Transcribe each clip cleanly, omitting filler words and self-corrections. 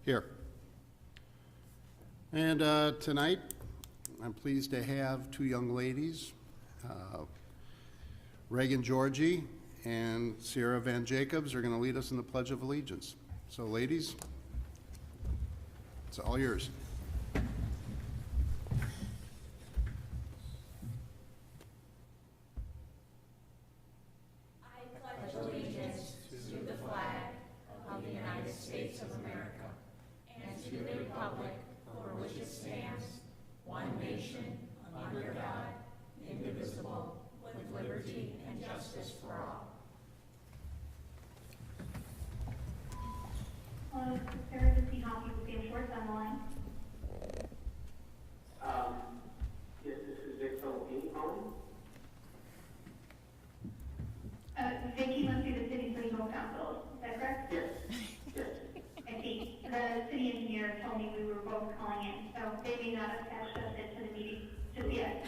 Here. And tonight, I'm pleased to have two young ladies, Reagan Georgie and Sierra Van Jacobs are going to lead us in the Pledge of Allegiance. So ladies, it's all yours. Sarah to see hockey with Sam Schwartz on the line. Yes, this is Vic Philippine calling. Vicky must be the city's legal counsel, is that correct? Yes, yes. I see. The city engineer told me we were both calling in, so they may not have attached us to the meeting just yet.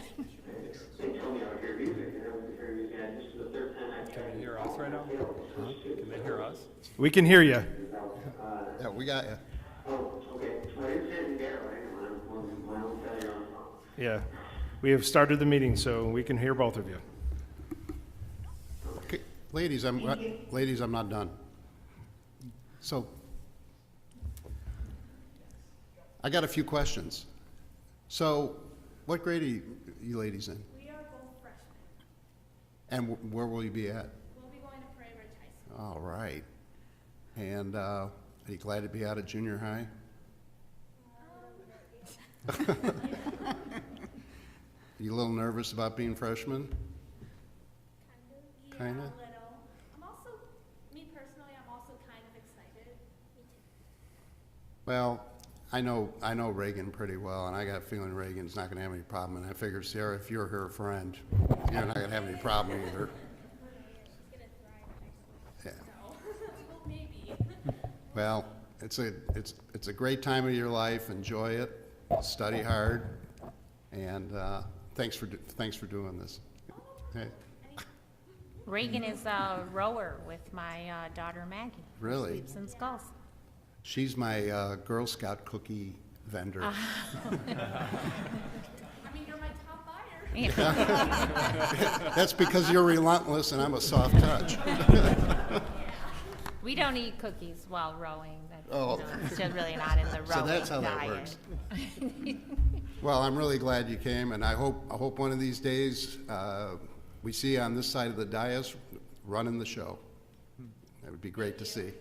They told me I would hear music, and I wasn't hearing music. This is the third time I've tried. Can they hear us right now? Can they hear us? We can hear you. Yeah, we got you. Oh, okay. Well, I didn't say anything there, right? I'm my own failure on the phone. Yeah. We have started the meeting, so we can hear both of you. Okay. Ladies, I'm not done. So, I got a few questions. So, what grade are you ladies in? We are both freshmen. And where will you be at? We'll be going to Prairie Ridge High School. All right. And are you glad to be out of junior high? You a little nervous about being freshmen? Yeah, Kinda? a little. I'm also, me personally, I'm also kind of excited. Me too. Well, I know Reagan pretty well, and I got a feeling Reagan's not going to have any problem. And I figured, Sarah, if you're her friend, you're not going to have any problem either. She's gonna thrive Yeah. next week, so maybe. Well, it's a great time of your life. Enjoy it. Study hard, and thanks for doing this. Hey, Reagan is a rower with my daughter Maggie. Really? Sleeps in Skulls. she's my Girl Scout cookie vendor. I mean, you're my top buyer. That's because you're relentless and I'm a soft touch. We don't eat cookies while rowing. Oh. It's just really not in the rowing So that's how that diet. works. Well, I'm really glad you came, and I hope one of these days we see you on this side of the dais running the show. That would be great to see.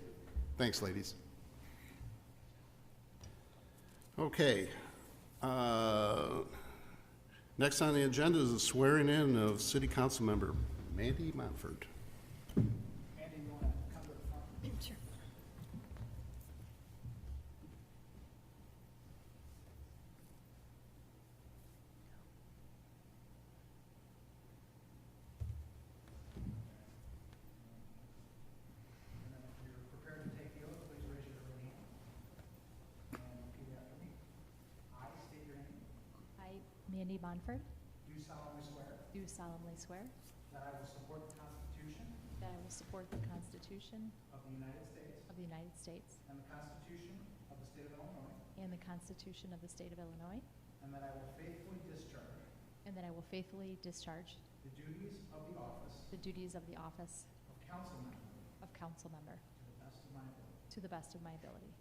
Thanks, ladies. Okay. Next on the agenda is the swearing in of City Council Member Mandy Montford. Andy, you want to come to the front? Sure. And then if you're prepared to take the oath, please raise your right hand and repeat after me. I state your name. I, Mandy Monford, Do solemnly swear that I will support the Constitution of the United States and the Constitution of the State of Illinois, and the Constitution of the State of Illinois, and that I will faithfully discharge the duties of the office of council member to the best of my ability.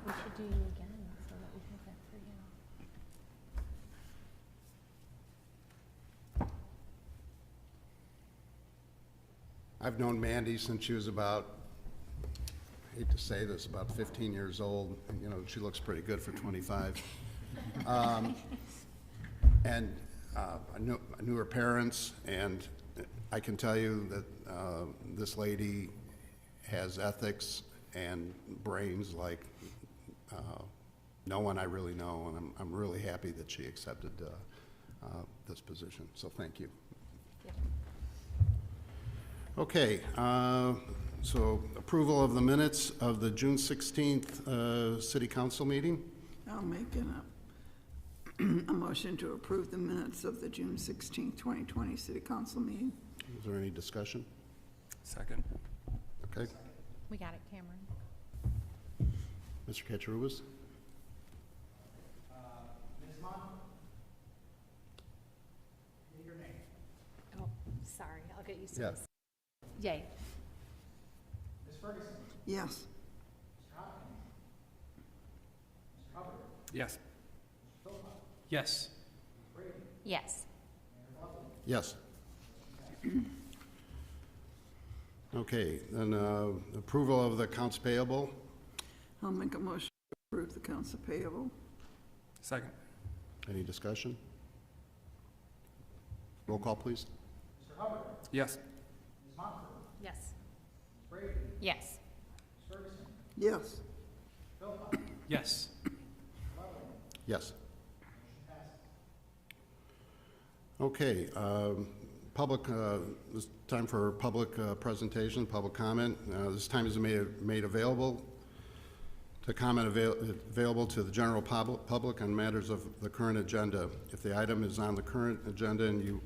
We should do you again so that we can clap for you. I've known Mandy since she was about, I hate to say this, about 15 years old. You know, she looks pretty good for 25. And I knew her parents, and I can tell you that this lady has ethics and brains like no one I really know, and I'm really happy that she accepted this position. So thank you. Okay, so approval of the minutes of the June 16th City Council meeting. I'll make it A motion to approve the minutes of the June 16th, 2020 City Council meeting. Is there any discussion? Second. Okay. We got it, Cameron. Mr. Katsouris? Ms. Montford? State your name. Oh, sorry, I'll get used to Yeah. this. Yay. Ms. Ferguson? Yes. Mr. Hopkins? Mr. Hubbard? Yes. Mr. Philpott? Yes. Ms. Brady? Yes. Mayor Bublin? Yes. Okay, then approval of the accounts payable. I'll make a motion to approve the accounts payable. Second. Any discussion? Roll call, please. Mr. Hubbard? Yes. Ms. Montford? Yes. Ms. Brady? Yes. Ms. Ferguson? Yes. Philpott? Yes. Bublin? Yes. Motion passes. Okay, public, this is time for public presentation, public comment. This time is made available to comment available to the general public on matters of the current agenda. If the item is on the current agenda and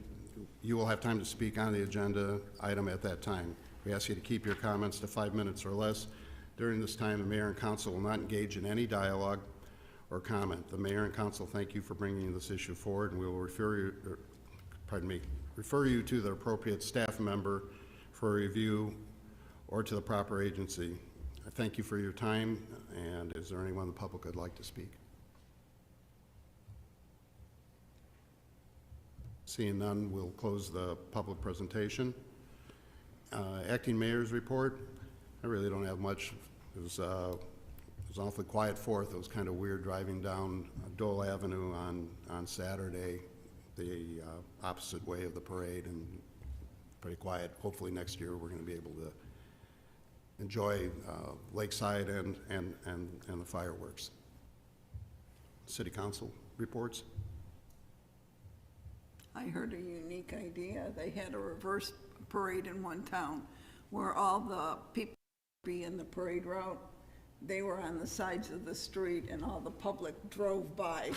you will have time to speak on the agenda item at that time. We ask you to keep your comments to 5 minutes or less. During this time, the mayor and council will not engage in any dialogue or comment. The mayor and council thank you for bringing this issue forward, and we will refer you to the appropriate staff member for review or to the proper agency. I thank you for your time, and is there anyone in the public who'd like to speak? Seeing none, we'll close the public presentation. Acting Mayor's report. I really don't have much. It was awfully quiet Fourth. It was kind of weird driving down Dole Avenue on Saturday, the opposite way of the parade, and pretty quiet. Hopefully next year we're going to be able to enjoy Lakeside and the fireworks. City Council reports. I heard a unique idea. They had a reverse parade in one town where all the people be in the parade route. They were on the sides of the street and all the public drove by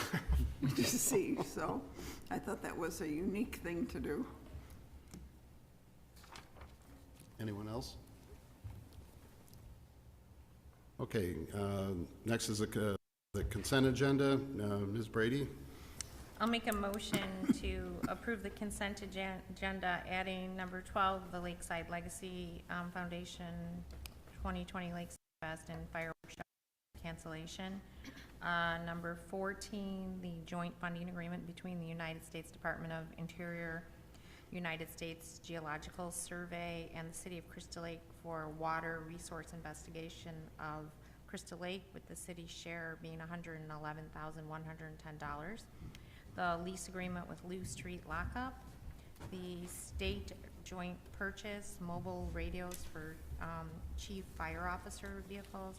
to see. So I thought that was a unique thing to do. Anyone else? Okay, next is the consent agenda. Ms. Brady? I'll make a motion to approve the consent agenda, adding number 12, the Lakeside Legacy Foundation 2020 Lakeside Fest and Fireworks Show cancellation. Number 14, the joint funding agreement between the United States Department of Interior, United States Geological Survey, and the City of Crystal Lake for water resource investigation of Crystal Lake, with the city's share being $111,110. The lease agreement with Lou Street Lockup, the state joint purchase, mobile radios for chief fire officer vehicles,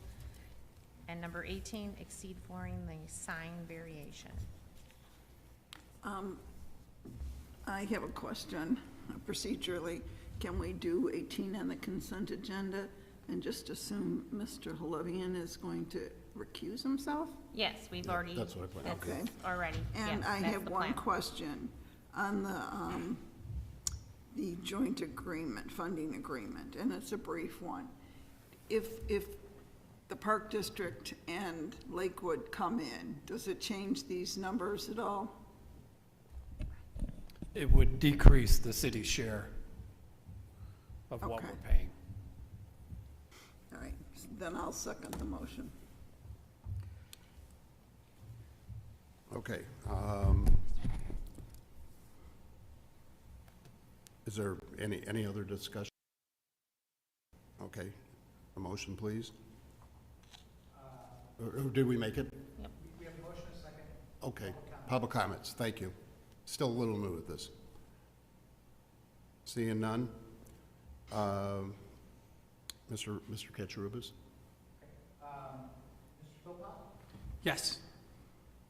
and number 18, exceed flooring, the sign variation. I have a question. Procedurally, can we do 18 on the consent agenda and just assume Mr. Halavian is going to recuse himself? Yes, we've already. That's what I planned. Okay. Already, And yes, I that's have the one plan. question on the joint agreement, funding agreement, and it's a brief one. If the Park District and Lakewood come in, does it change these numbers at all? It would decrease the city's share of what Okay. we're paying. All right, then I'll second the motion. Okay. Is there any other discussion? Okay. A motion, please. Or did we make it? We have a motion, a second. Okay. Public comments. Thank you. Still a little new at this. Seeing none. Mr. Katsouris? Mr. Philpott? Yes.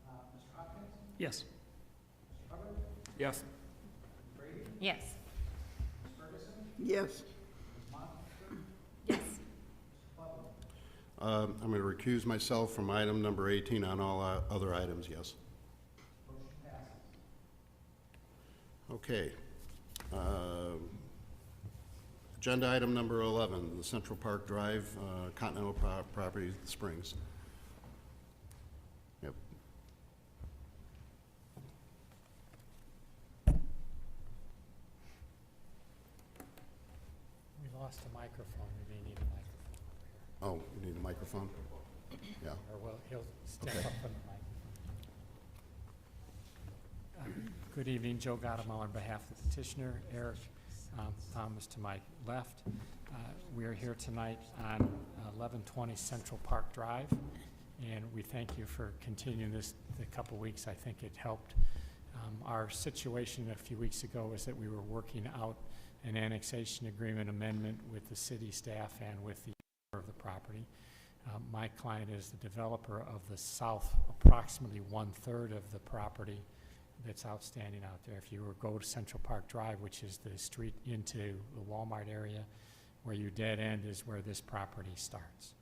Mr. Hopkins? Yes. Mr. Hubbard? Yes. Ms. Brady? Yes. Ms. Ferguson? Yes. Ms. Montford? Yes. Mr. Bublin? I'm going to recuse myself from item number 18 on all other items, yes. Motion Okay. Agenda item number 11, the Central Park Drive, Continental Property Springs. Yep. We lost a microphone, we may need a microphone. Oh, you need a microphone? Yeah. Or well, he'll step Okay. up from the microphone. Good evening, Joe Gottemoll on behalf of the petitioner, Eric Thomas to my left. We are here tonight on 1120 Central Park Drive, and we thank you for continuing this the couple weeks. I think it helped. Our situation a few weeks ago was that we were working out an annexation agreement amendment with the city staff and with the owner of the property. My client is the developer of the south, approximately 1/3 of the property that's outstanding out there. If you were to go to Central Park Drive, which is the street into the Walmart area, where you dead end is where this property starts.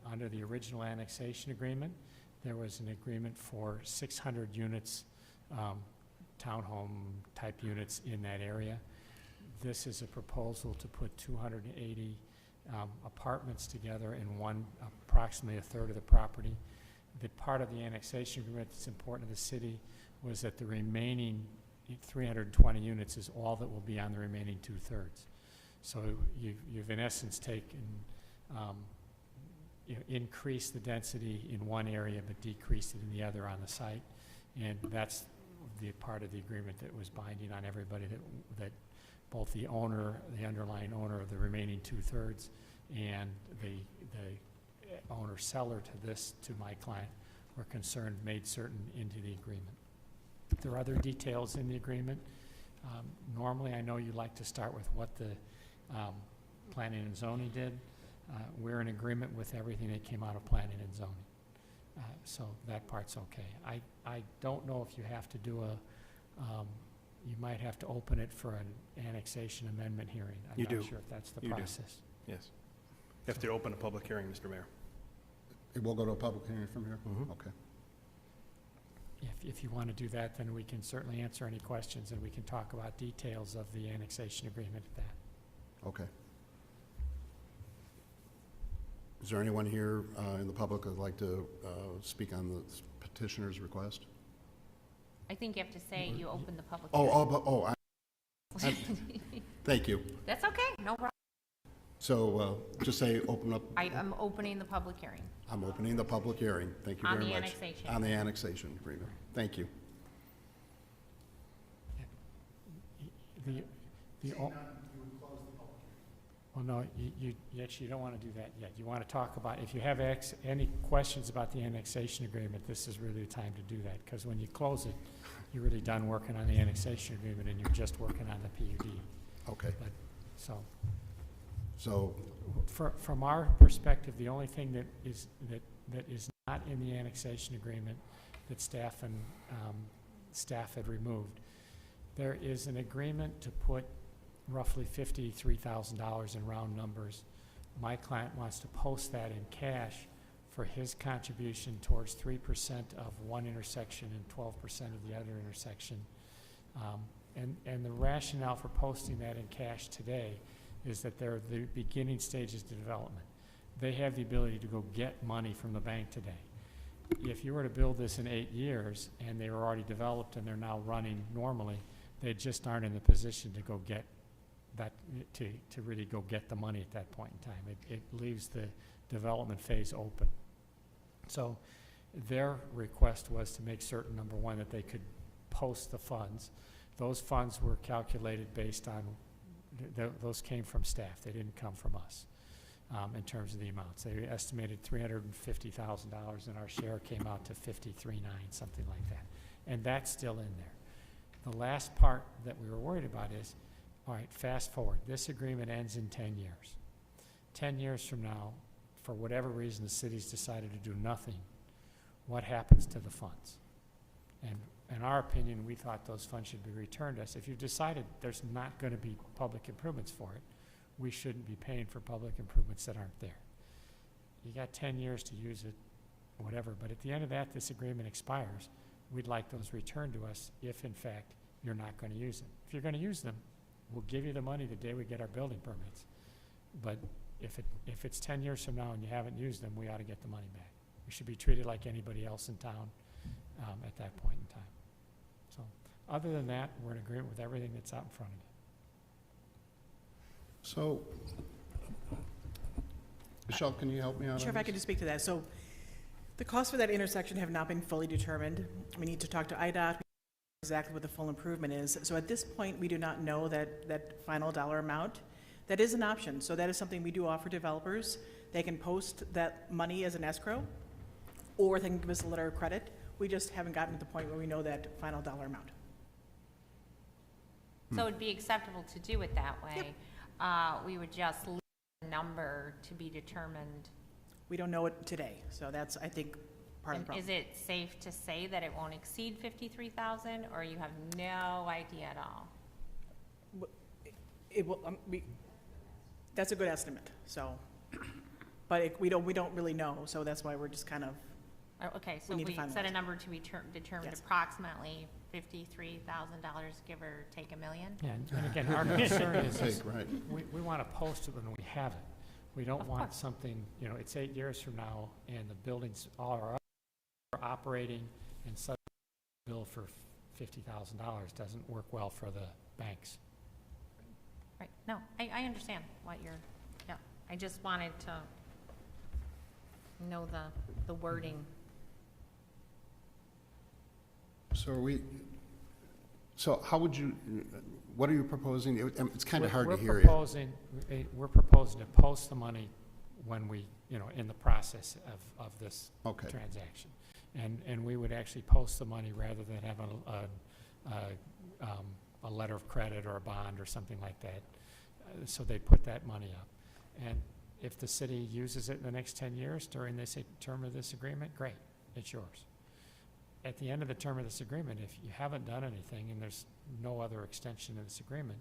Under the original annexation agreement, there was an agreement for 600 units, townhome type units in that area. This is a proposal to put 280 apartments together in one, approximately 1/3 of the property. The part of the annexation agreement that's important to the city was that the remaining 320 units is all that will be on the remaining 2/3. So you've in essence taken, increased the density in one area but decreased it in the other on the site. And that's the part of the agreement that was binding on everybody, that both the owner, the underlying owner of the remaining 2/3 and the owner seller to my client were concerned, made certain into the agreement. There are other details in the agreement. Normally, I know you like to start with what the planning and zoning did. We're in agreement with everything that came out of planning and zoning. So that part's okay. I don't know if you have to do you might have to open it for an annexation amendment hearing. You I'm do. not sure if that's the You do. process. Yes. You have to open a public hearing, Mr. Mayor. It will go to a public hearing from here? Mhm. Okay. If you want to do that, then we can certainly answer any questions, and we can talk about details of the annexation agreement at that. Okay. Is there anyone here in the public that would like to speak on the petitioner's request? I think you have to say you opened the public Oh, hearing. thank you. That's okay, no problem. So just say open up, I'm opening the public hearing. I'm opening the public hearing. Thank you On very the much. annexation. On the annexation agreement. Thank you. Well, no, you actually don't want to do that yet. You want to talk about, if you have any questions about the annexation agreement, this is really the time to do that, because when you close it, you're really done working on the annexation agreement, and you're just working on the PUD. Okay. So from our perspective, the only thing that is not in the annexation agreement that staff had removed, there is an agreement to put roughly $53,000 in round numbers. My client wants to post that in cash for his contribution towards 3% of one intersection and 12% of the other intersection. And the rationale for posting that in cash today is that they're the beginning stages of development. They have the ability to go get money from the bank today. If you were to build this in 8 years and they were already developed and they're now running normally, they just aren't in the position to go get that, to really go get the money at that point in time. It leaves the development phase open. So their request was to make certain, number one, that they could post the funds. Those funds were calculated based on, those came from staff. They didn't come from us in terms of the amounts. They estimated $350,000 and our share came out to $53,900, something like that. And that's still in there. The last part that we were worried about is, all right, fast forward. This agreement ends in 10 years. 10 years from now, for whatever reason, the city's decided to do nothing. What happens to the funds? And in our opinion, we thought those funds should be returned to us. If you've decided there's not going to be public improvements for it, we shouldn't be paying for public improvements that aren't there. You got 10 years to use it, whatever, but at the end of that, this agreement expires. We'd like those returned to us if, in fact, you're not going to use them. If you're going to use them, we'll give you the money the day we get our building permits. But if it's 10 years from now and you haven't used them, we ought to get the money back. We should be treated like anybody else in town at that point in time. So other than that, we're in agreement with everything that's out in front of you. So, Michelle, can you help me out Sure, on if I this? could just speak to that. So the costs for that intersection have not been fully determined. We need to talk to IDOT exactly what the full improvement is. So at this point, we do not know that final dollar amount. That is an option. So that is something we do offer developers. They can post that money as an escrow, or they can give us a letter of credit. We just haven't gotten to the point where we know that final dollar amount. So it'd be acceptable to do it that way. We would just leave the number to be determined. We don't know it today, so that's, I think, part of the And problem. is it safe to say that it won't exceed 53,000, or you have no idea at all? It will, that's a good estimate, so, but we don't really know, so that's why we're just kind of, Oh, okay, so We need to we finalize set a it. number to be determined Yes. approximately $53,000, give or take $1 million? Yeah, and again, our concern is Take, right. we want to post it when we have it. We don't Of want course. something, it's 8 years from now and the buildings all are up, operating, and such bill for $50,000 doesn't work well for the banks. Right, no, I understand what you're, yeah, I just wanted to know the wording. So so how would you, what are you proposing? It's kind of hard to hear you. We're proposing to post the money when we, in the process of this Okay. transaction. And we would actually post the money rather than have a letter of credit or a bond or something like that. So they put that money up. And if the city uses it in the next 10 years during this term of this agreement, great, it's yours. At the end of the term of this agreement, if you haven't done anything and there's no other extension of this agreement,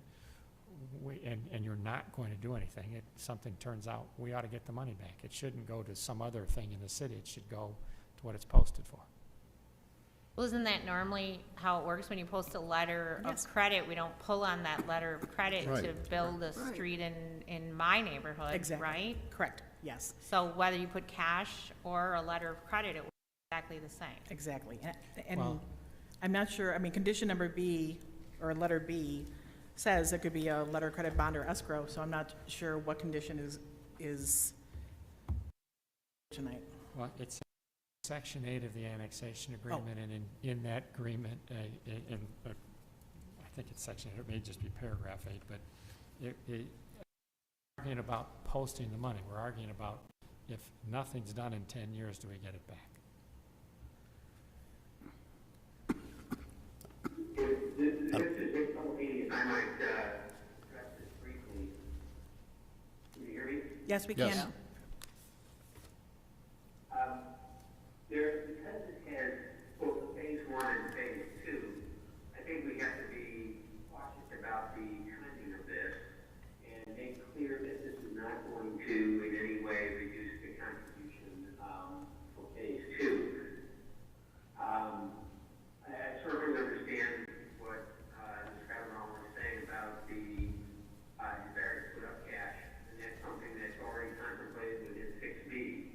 and you're not going to do anything, something turns out, we ought to get the money back. It shouldn't go to some other thing in the city. It should go to what it's posted for. Well, isn't that normally how it works? When you post a letter Yes. of credit, we don't pull on that letter of credit to Right. build a Right. street in my neighborhood, Exactly. right? correct, yes, So whether you put cash or a letter of credit, it was exactly the same. exactly. And Well- I'm not sure, condition number B, or letter B, says it could be a letter of credit, bond, or escrow, so I'm not sure what condition is tonight. Well, it's Section 8 of the annexation agreement, and in that agreement, I think it's Section 8, it may just be paragraph 8, but we're arguing about posting the money. We're arguing about if nothing's done in 10 years, do we get it back? This is Vic Pellegrini, and I might address this briefly. Can you hear me? Yes, we Yes. can. Because it has both phase 1 and phase 2, I think we have to be cautious about the timing of this and make clear that this is not going to in any way reduce the contribution for phase 2. I certainly understand what Ms. Cavanaugh was saying about the desire to put up cash, and that's something that's already contemplated within 6B.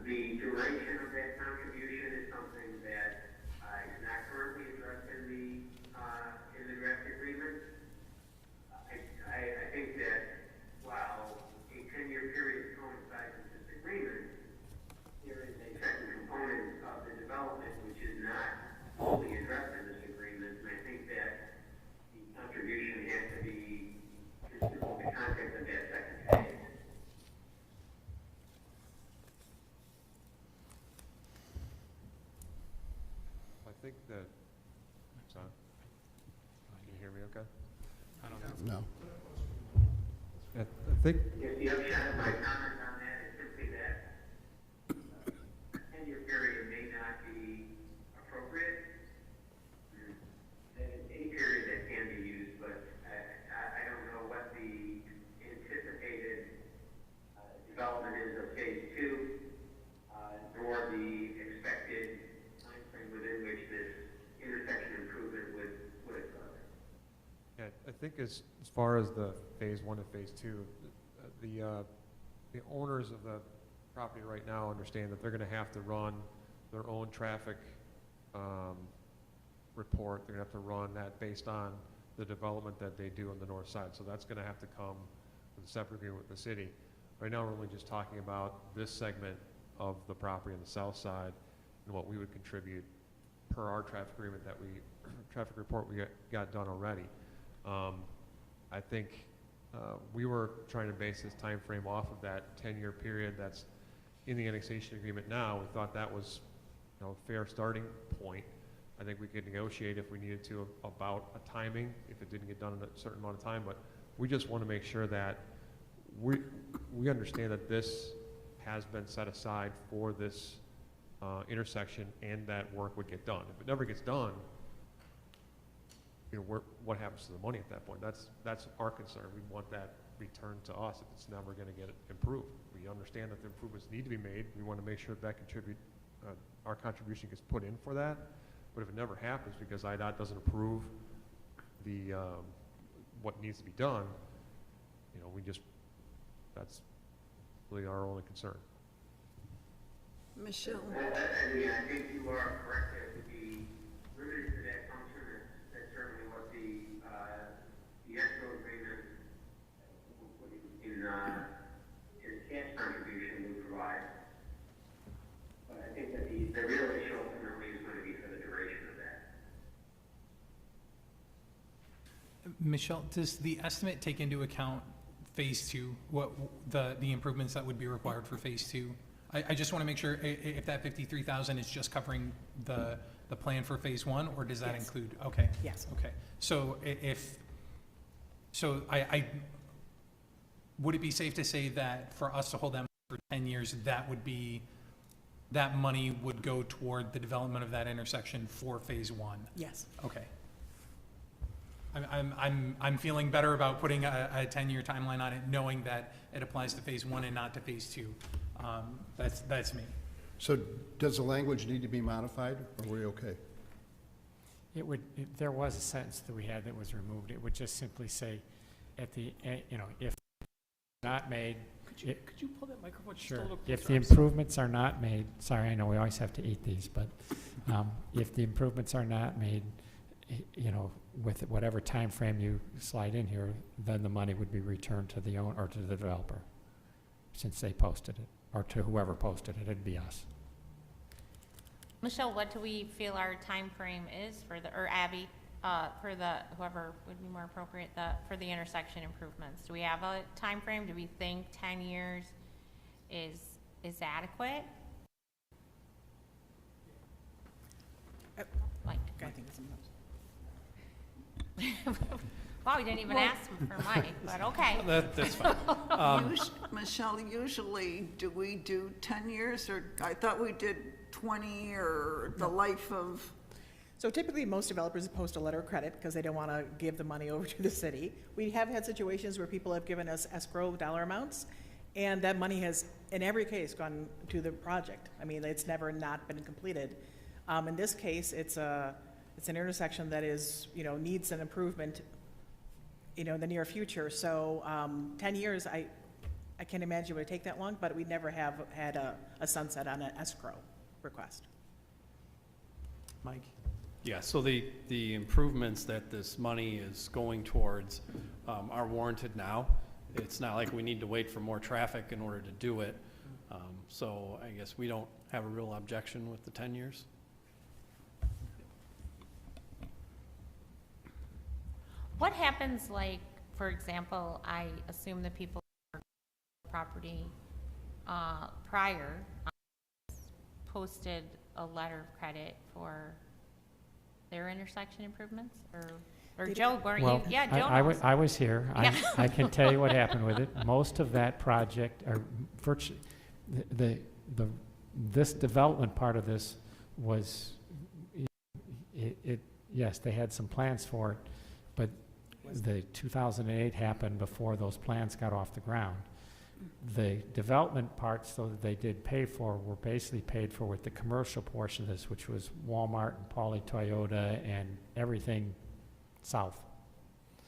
The duration of that contribution is something that is not currently addressed in the draft agreement. I think that while a 10-year period coincides with this agreement, there is a second component of the development which is not fully addressed in this agreement, and I think that the contribution has to be consistent with the context of that second phase. I think that, can you hear me okay? I don't think so. No. I think, Yes, the upshot of my comment on that is simply that a 10-year period may not be appropriate. That is any period that can be used, but I don't know what the anticipated development is of phase 2, nor the expected timeframe within which this intersection improvement would put it further. Yeah, I think as far as the phase 1 and phase 2, the owners of the property right now understand that they're gonna have to run their own traffic, report. They're gonna have to run that based on the development that they do on the north side. So that's gonna have to come with a separate agreement with the city. Right now, we're only just talking about this segment of the property on the south side and what we would contribute per our traffic agreement that traffic report we got done already. I think we were trying to base this time frame off of that 10-year period that's in the annexation agreement now. We thought that was, a fair starting point. I think we could negotiate if we needed to about a timing if it didn't get done in a certain amount of time, but we just want to make sure that we understand that this has been set aside for this intersection and that work would get done. If it never gets done, what happens to the money at that point? That's our concern. We want that returned to us if it's never going to get improved. We understand that the improvements need to be made. We want to make sure that our contribution gets put in for that. But if it never happens because IDOT doesn't approve the what needs to be done, that's really our only concern. Michelle? I mean, I think you are correct that to be limited to that function. That's certainly what the escrow agreement in cash contribution would provide. But I think that the real issue ultimately is going to be for the duration of that. Michelle, does the estimate take into account phase 2, what the improvements that would be required for phase 2? I just want to make sure if that 53,000 is just covering the plan for phase 1, or does that include? Okay. Yes. Okay. So I would it be safe to say that for us to hold them for 10 years, that money would go toward the development of that intersection for phase 1? Yes. Okay. I'm feeling better about putting a 10-year timeline on it, knowing that it applies to phase 1 and not to phase 2. That's me. So does the language need to be modified, or are we okay? There was a sentence that we had that was removed. It would just simply say, if not made. Could you pull that microphone just a little closer? If the improvements are not made, sorry, I know we always have to eat these, but if the improvements are not made, with whatever time frame you slide in here, then the money would be returned to the owner or to the developer, since they posted it, or to whoever posted it. It'd be us. Michelle, what do we feel our time frame is or Abby, for whoever would be more appropriate, for the intersection improvements? Do we have a time frame? Do we think 10 years is adequate? I think it's Wow, we didn't even ask for Mike, but okay. That's fine. Michelle, usually do we do 10 years, or I thought we did 20, or the life of? So typically, most developers post a letter of credit because they don't want to give the money over to the city. We have had situations where people have given us escrow dollar amounts, and that money has, in every case, gone to the project. I mean, it's never not been completed. In this case, it's an intersection that is, needs an improvement, in the near future. So 10 years, I can't imagine it would take that long, but we never have had a sunset on an escrow request. Mike? Yeah, so the improvements that this money is going towards are warranted now. It's not like we need to wait for more traffic in order to do it. So I guess we don't have a real objection with the 10 years. What happens, for example, I assume the people who were property prior posted a letter of credit for their intersection improvements, or Joe, weren't you? Yeah, Joe knows. I was here. Yeah. I can tell you what happened with it. Most of that project, or virtually, this development part of this was, yes, they had some plans for it, but the 2008 happened before those plans got off the ground. The development parts, though, that they did pay for were basically paid for with the commercial portion of this, which was Walmart and Pauly Toyota and everything south.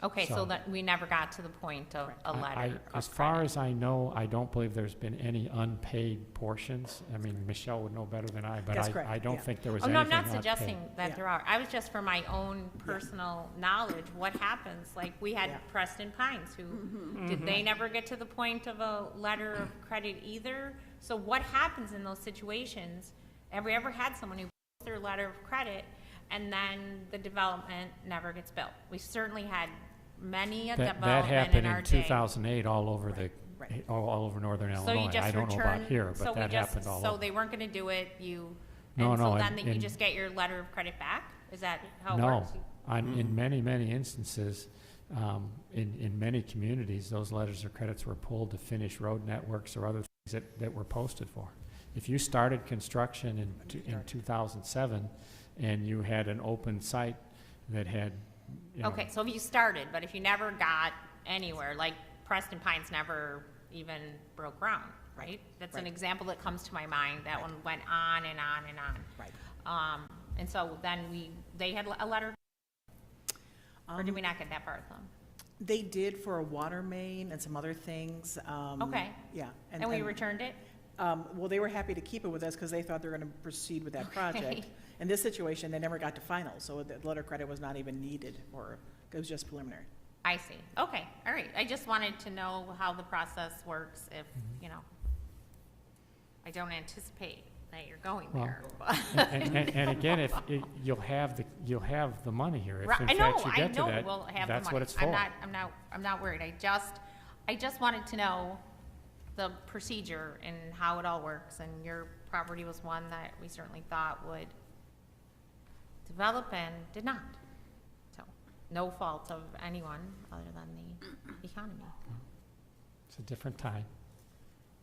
Okay, so So- that, we never got to the point of a letter As of far credit. as I know, I don't believe there's been any unpaid portions. I mean, Michelle would know better than I, but That's correct, I don't yeah. think there was Oh, no, anything I'm not unpaid. suggesting that Yeah. there are. I was just for my own personal knowledge, what happens? Like, we had Yeah. Preston Pines, who, did they never get to the point of a letter of credit either? So what happens in those situations? Have we ever had someone who gets their letter of credit and then the development never gets built? We certainly had many a That development happened in our in day. 2008 all over the, Right. all over northern So you Illinois. just I don't know return, about here, so but we that just, happened all so over. they weren't gonna do it, you, No, and so no, then you and- just get your letter of credit back? Is that how it No, works? in many, many instances, in many communities, those letters of credits were pulled to finish road networks or other things that were posted for. If you started construction in 2007 and you had an open site that had, you know, Okay, so if you started, but if you never got anywhere, like Preston Pines never even broke ground, right? That's an Right. example that comes to my mind. That one went on and on and on. Right. And so then they had a letter, or did we not get that far with them? They did for a water main and some other things. Okay. Yeah. And we returned it? Well, they were happy to keep it with us because they thought they were going to proceed with that project. Okay. In this situation, they never got to final, so the letter of credit was not even needed, or it was just preliminary. I see. Okay, all right. I just wanted to know how the process works if, you know, I don't anticipate that you're going Well, there. but- and again, you'll have the money here. If in I know, fact you I get to know that, we'll have the that's money. what it's for. I'm not worried. I just wanted to know the procedure and how it all works, and your property was one that we certainly thought would develop and did not. So, no fault of anyone other than the economy. It's a different time.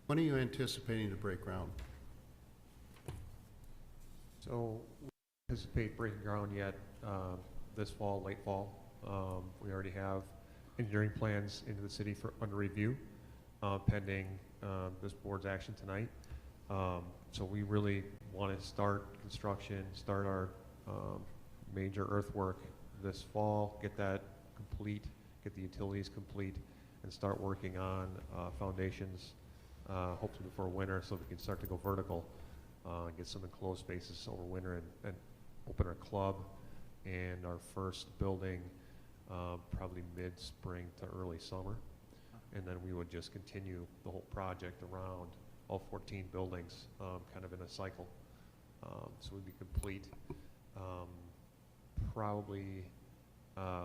When are you anticipating to break ground? So we anticipate breaking ground yet this fall, late fall. We already have engineering plans into the city for under review, pending this board's action tonight. So we really want to start construction, start our major earthwork this fall, get that complete, get the utilities complete, and start working on foundations, hopefully before winter, so we can start to go vertical. Get some enclosed spaces over winter and open our club and our first building probably mid-spring to early summer. And then we would just continue the whole project around all 14 buildings, kind of in a cycle. So we'd be complete probably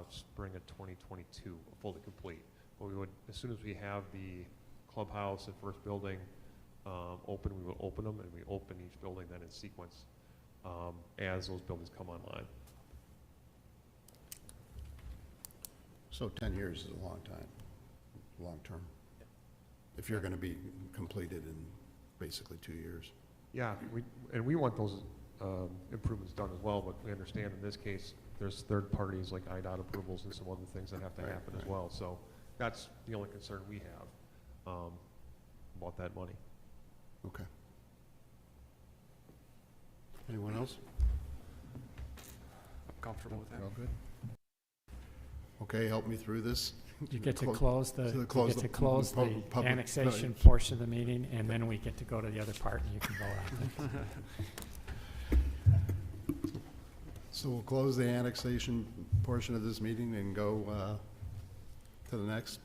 spring of 2022, fully complete. But we would, as soon as we have the clubhouse and first building open, we will open them, and we open each building then in sequence as those buildings come online. So 10 years is a long time, long term. If you're going to be completed in basically 2 years. Yeah, we want those improvements done as well, but we understand in this case, there's third parties like IDOT approvals and some other things that have to Right, happen as right. well. So that's the only concern we have about that money. Okay. Anyone else? I'm comfortable with that. All good? Okay, help me through this. You get to Clo- close the, to you close get the to close pub- the public- annexation portion of the meeting, and then we get to go to the other part, and you can vote on it. So we'll close the annexation portion of this meeting and go to the next,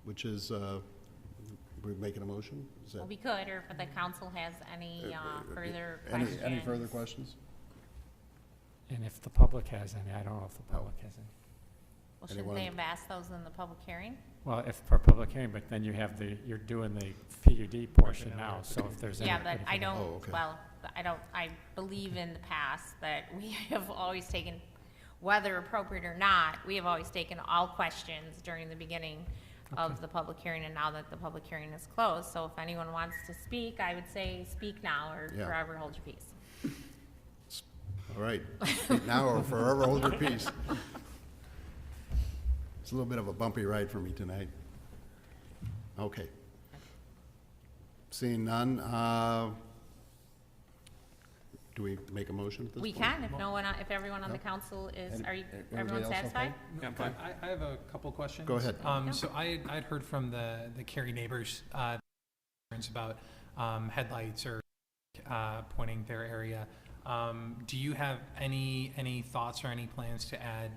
which is, we're making a motion? Is that- Well, we could, or if the council has any further any- questions. Any further questions? And if the public has any, I don't know if the public has any. Well, shouldn't Anyone? they have asked those in the public hearing? Well, if for public hearing, but then you have you're doing the PUD portion now, so if there's any. Yeah, but I anything- don't, Oh, okay. well, I believe in the past that we have always taken, whether appropriate or not, we have always taken all questions during the beginning of the public hearing, and now that the public hearing is closed, so if anyone wants to speak, I would say speak now or Yeah. forever hold your peace. All right, speak now or forever hold your peace. It's a little bit of a bumpy ride for me tonight. Okay. Seeing none, Do we make a motion at this We point? can, if no one, if everyone on the council is, Any- are you, everybody everyone else okay? satisfied? Yeah, I'm fine. I have a couple questions. Go ahead. So I'd heard from the Cary neighbors, concerns about, headlights or, pointing their area. Do you have any thoughts or any plans to add,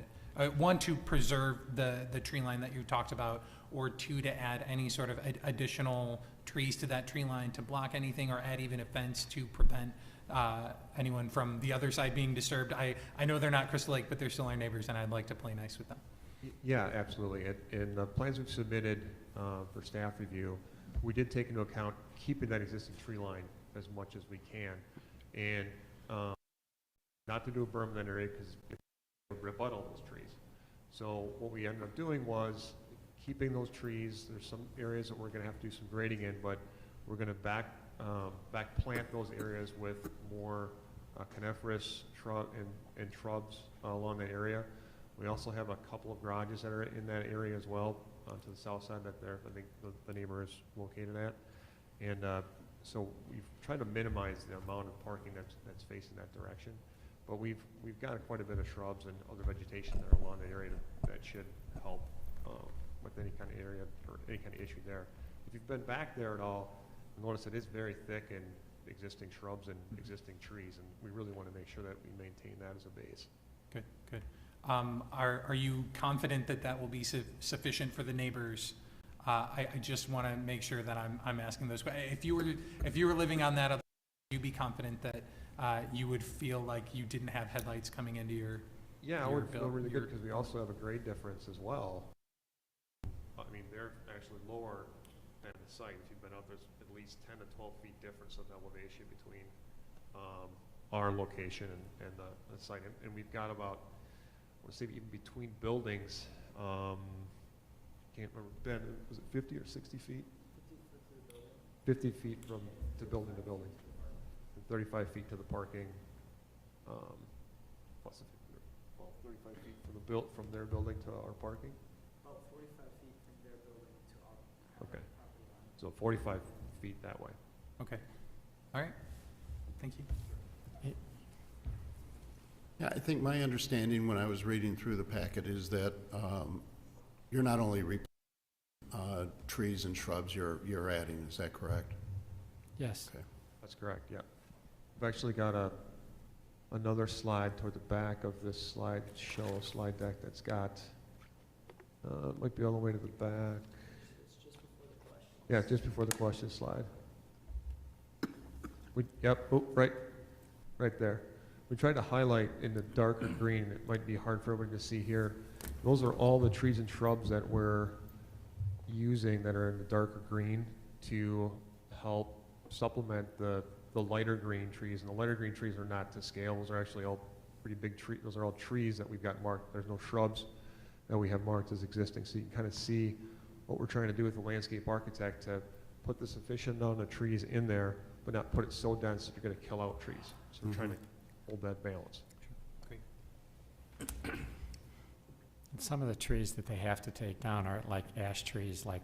one, to preserve the tree line that you talked about, or two, to add any sort of additional trees to that tree line to block anything, or add even a fence to prevent anyone from the other side being disturbed? I know they're not Crystal Lake, but they're still our neighbors, and I'd like to play nice with them. Yeah, absolutely. In the plans we've submitted for staff review, we did take into account keeping that existing tree line as much as we can, and not to do a berm in that area because it would rebut all those trees. So what we ended up doing was keeping those trees. There's some areas that we're going to have to do some grading in, but we're going to back plant those areas with more coniferous shrub and shrubs along that area. We also have a couple of garages that are in that area as well, to the south side that I think the neighbor is located at. And so we've tried to minimize the amount of parking that's facing that direction. But we've got quite a bit of shrubs and other vegetation that are along the area that should help with any kind of area or any kind of issue there. If you've been back there at all, you'll notice it is very thick in existing shrubs and existing trees, and we really want to make sure that we maintain that as a base. Good, good. Are you confident that that will be sufficient for the neighbors? I just want to make sure that I'm asking those questions. If you were living on that, would you be confident that you would feel like you didn't have headlights coming into your Yeah, I your would feel buil- really your- good because we also have a grade difference as well. I mean, they're actually lower than the site. If you've been up, there's at least 10 to 12 feet difference of elevation between our location and the site. And we've got about, I want to say even between buildings, can't remember, Ben, was it 50 or 60 feet? 50 feet from to building, and 35 feet to the parking, plus 35 feet from their building to our parking. About 45 feet from their building to our Okay, property line. so 45 feet that way. Okay. All right. Thank you. Yeah, I think my understanding when I was reading through the packet is that you're not only trees and shrubs you're adding, is that correct? Yes. Okay. That's correct, yeah. I've actually got another slide toward the back of this slide, slide deck that's got, might be all the way to the back. It's just before the question. Yeah, just before the question slide. Yep, oh, right there. We tried to highlight in the darker green, it might be hard for everybody to see here. Those are all the trees and shrubs that we're using that are in the darker green to help supplement the lighter green trees. And the lighter green trees are not to scale. Those are actually all pretty big trees. Those are all trees that we've got marked. There's no shrubs that we have marked as existing. So you can kind of see what we're trying to do with the landscape architect to put the sufficient amount of trees in there, but not put it so dense that you're going to kill out trees. So we're trying to hold that balance. Great. And some of the trees that they have to take down are like ash trees, like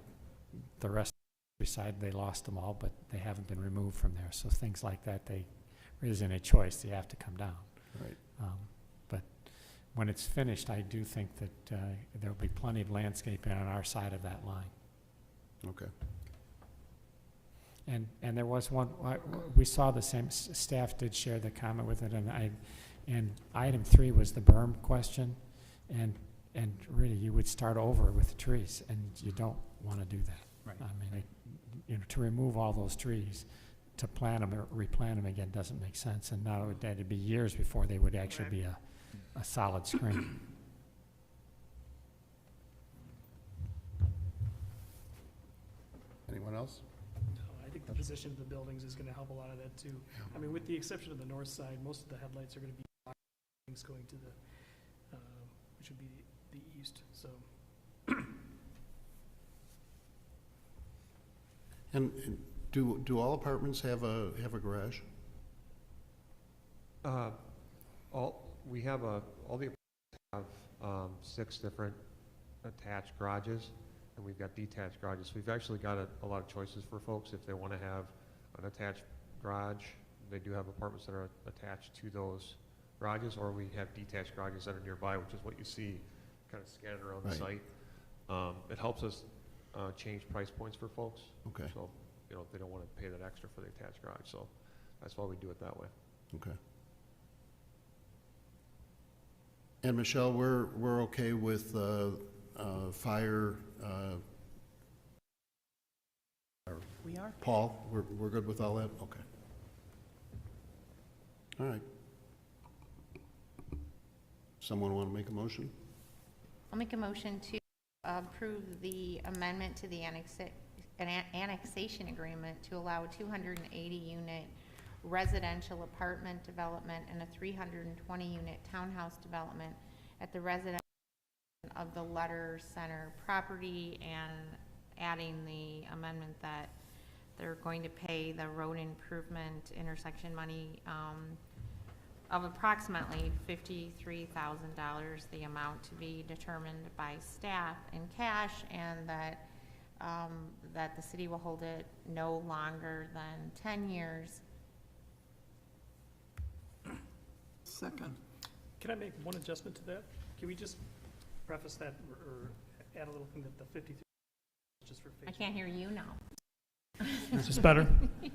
the rest of the countryside, they lost them all, but they haven't been removed from there. So things like that, there isn't a choice, they have to come down. Right. But when it's finished, I do think that there'll be plenty of landscaping on our side of that line. Okay. And there was one, we saw the same, staff did share the comment with it, and item 3 was the berm question, and really, you would start over with the trees, and you don't want to do that. Right. I mean, to remove all those trees, to plant them or replant them again doesn't make sense, and now it'd be years before they would actually be a solid screen. Anyone else? I think the position of the buildings is gonna help a lot of that too. I mean, with the exception of the north side, most of the headlights are gonna be things going to the, which would be the east, so. And do all apartments have a garage? All the apartments have 6 different attached garages, and we've got detached garages. So we've actually got a lot of choices for folks if they want to have an attached garage they do have apartments that are attached to those garages, or we have detached garages that are nearby, which is what you see kind of scattered around the Right. site. It helps us change price points for folks. Okay. So, you know, they don't want to pay that extra for the attached garage, so that's why we do it that way. Okay. And Michelle, we're okay with fire, We are. Paul, we're good with all that? Okay. All right. Someone want to make a motion? I'll make a motion to approve the amendment to the annexation agreement to allow a 280-unit residential apartment development and a 320-unit townhouse development at the residential of the Letter Center property, and adding the amendment that they're going to pay the road improvement intersection money of approximately $53,000, the amount to be determined by staff in cash, and that that the city will hold it no longer than 10 years. Second. Can I make one adjustment to that? Can we just preface that or add a little thing that the 53 is just for phase I can't hear you now. Is this better?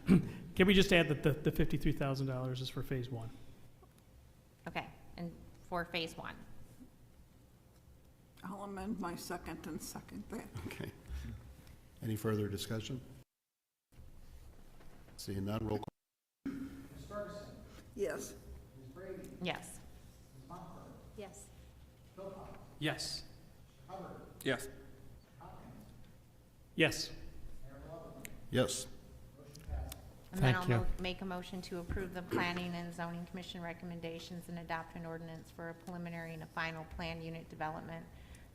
Can we just add that the $53,000 is for phase one? Okay, and for phase one. I'll amend my second and second that. Okay. Any further discussion? Seeing none, roll call. Yes. Yes. Yes. Yes. Yes. Yes. Yes. And then Thank you. I'll make a motion to approve the Planning and Zoning Commission recommendations and adopt an ordinance for a preliminary and a final plan unit development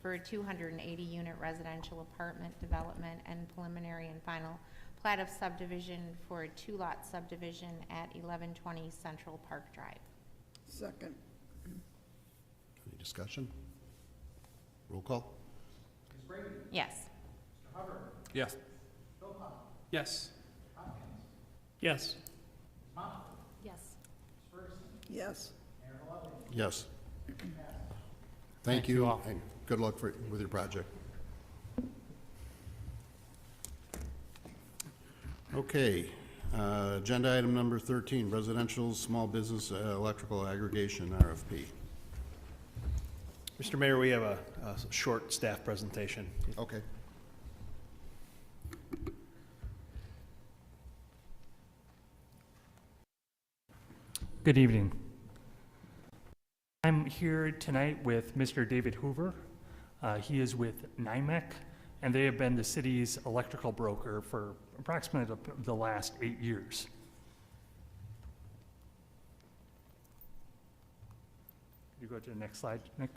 for a 280-unit residential apartment development and preliminary and final plat of subdivision for a 2-lot subdivision at 1120 Central Park Drive. Second. Any discussion? Roll call. Yes. Yes. Yes. Yes. Yes. Yes. Yes. Thank Thank you you, all. and good luck with your project. Okay, agenda item number 13, residential small business electrical aggregation RFP. Mr. Mayor, we have a short staff presentation. Okay. Good evening. I'm here tonight with Mr. David Hoover. He is with NYMEC, and they have been the city's electrical broker for approximately the last 8 years. Could you go to the next slide, Nick?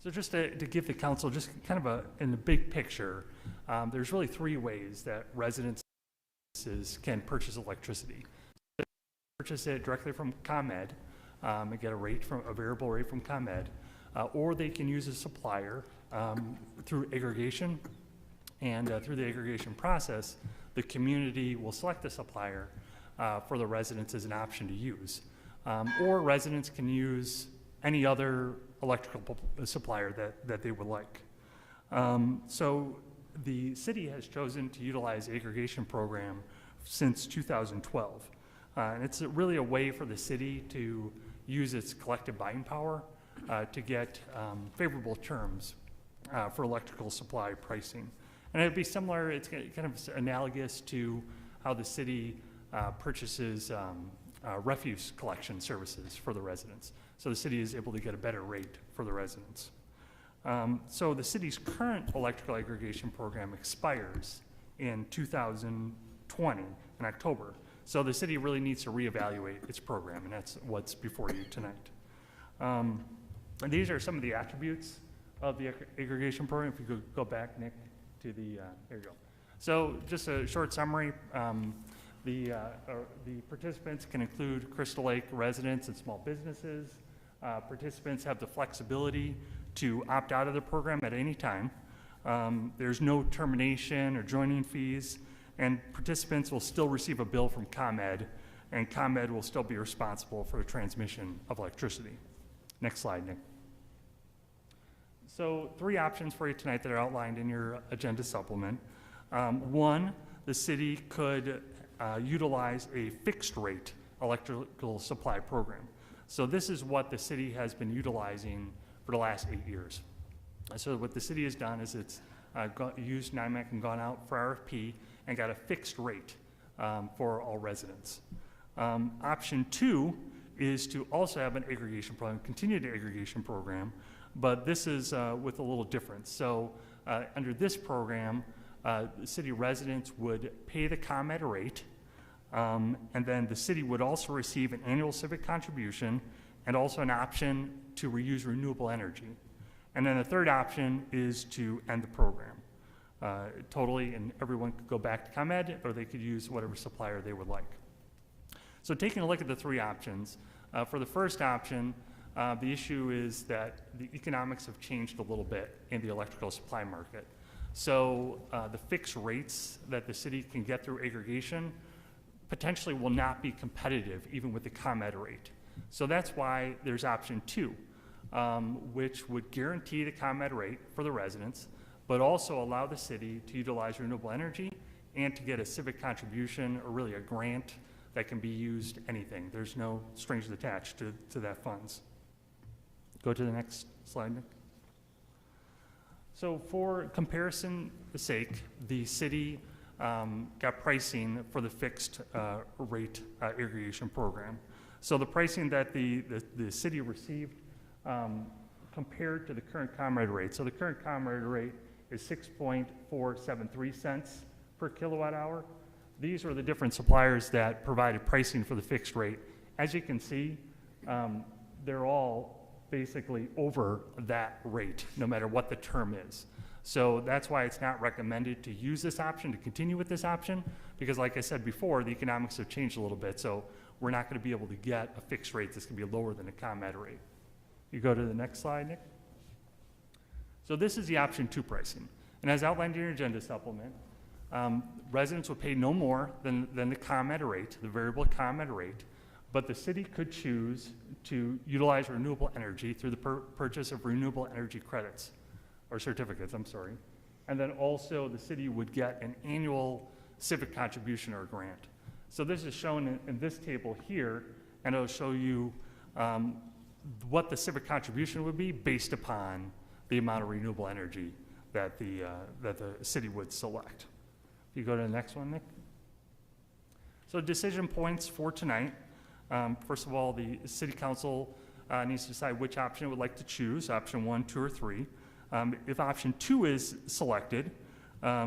So just to give the council just kind of in the big picture, there's really 3 ways that residents can purchase electricity. Purchase it directly from ComEd and get a variable rate from ComEd, or they can use a supplier through aggregation, and through the aggregation process, the community will select the supplier for the residents as an option to use, or residents can use any other electrical supplier that they would like. So the city has chosen to utilize the aggregation program since 2012. And it's really a way for the city to use its collective buying power to get favorable terms for electrical supply pricing. And it'd be similar, it's kind of analogous to how the city purchases refuse collection services for the residents. So the city is able to get a better rate for the residents. So the city's current electrical aggregation program expires in 2020 in October. So the city really needs to reevaluate its program, and that's what's before you tonight. And these are some of the attributes of the aggregation program. If you could go back, Nick, to the, there you go. So just a short summary. The participants can include Crystal Lake residents and small businesses. Participants have the flexibility to opt out of the program at any time. There's no termination or joining fees. and participants will still receive a bill from ComEd, and ComEd will still be responsible for the transmission of electricity. Next slide, Nick. So 3 options for you tonight that are outlined in your agenda supplement. One, the city could utilize a fixed rate electrical supply program. So this is what the city has been utilizing for the last 8 years. So what the city has done is it's used NIMAC and gone out for RFP and got a fixed rate for all residents. Option 2 is to also have an aggregation program, continued aggregation program, but this is with a little difference. So under this program, the city residents would pay the ComEd rate, and then the city would also receive an annual civic contribution and also an option to reuse renewable energy. And then the third option is to end the program totally, and everyone could go back to ComEd, or they could use whatever supplier they would like. So taking a look at the 3 options, for the first option, the issue is that the economics have changed a little bit in the electrical supply market. So the fixed rates that the city can get through aggregation potentially will not be competitive even with the ComEd rate. So that's why there's option 2, which would guarantee the ComEd rate for the residents, but also allow the city to utilize renewable energy and to get a civic contribution, or really a grant that can be used anything. There's no strings attached to that funds. Go to the next slide, Nick. So for comparison sake, the city got pricing for the fixed rate irrigation program. So the pricing that the city received compared to the current ComEd rate. So the current ComEd rate is 6.473 cents per kilowatt hour. These were the different suppliers that provided pricing for the fixed rate. As you can see, they're all basically over that rate, no matter what the term is. So that's why it's not recommended to use this option, to continue with this option, because like I said before, the economics have changed a little bit, so we're not going to be able to get a fixed rate that's going to be lower than a ComEd rate. You go to the next slide, Nick. So this is the option 2 pricing. And as outlined in your agenda supplement, residents will pay no more than the ComEd rate, the variable ComEd rate, but the city could choose to utilize renewable energy through the purchase of renewable energy credits, or certificates, I'm sorry. And then also the city would get an annual civic contribution or grant. So this is shown in this table here, and it'll show you what the civic contribution would be based upon the amount of renewable energy that the city would select. If you go to the next one, Nick. So decision points for tonight. First of all, the city council needs to decide which option it would like to choose, option 1, 2, or 3. If option 2 is selected,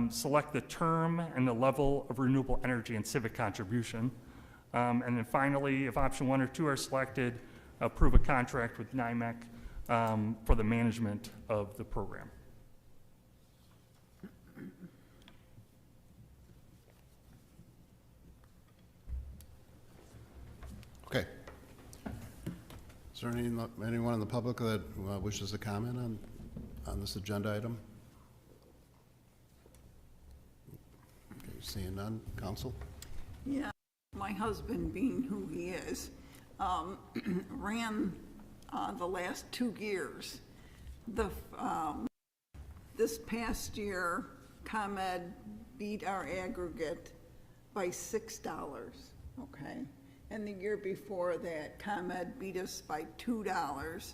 select the term and the level of renewable energy and civic contribution. And then finally, if option 1 or 2 are selected, approve a contract with NIMAC for the management of the program. Okay. Is there anyone in the public that wishes to comment on this agenda item? Okay, seeing none. Council? Yeah, my husband, being who he is, ran the last 2 years. This past year, ComEd beat our aggregate by $6, okay? And the year before that, ComEd beat us by $2.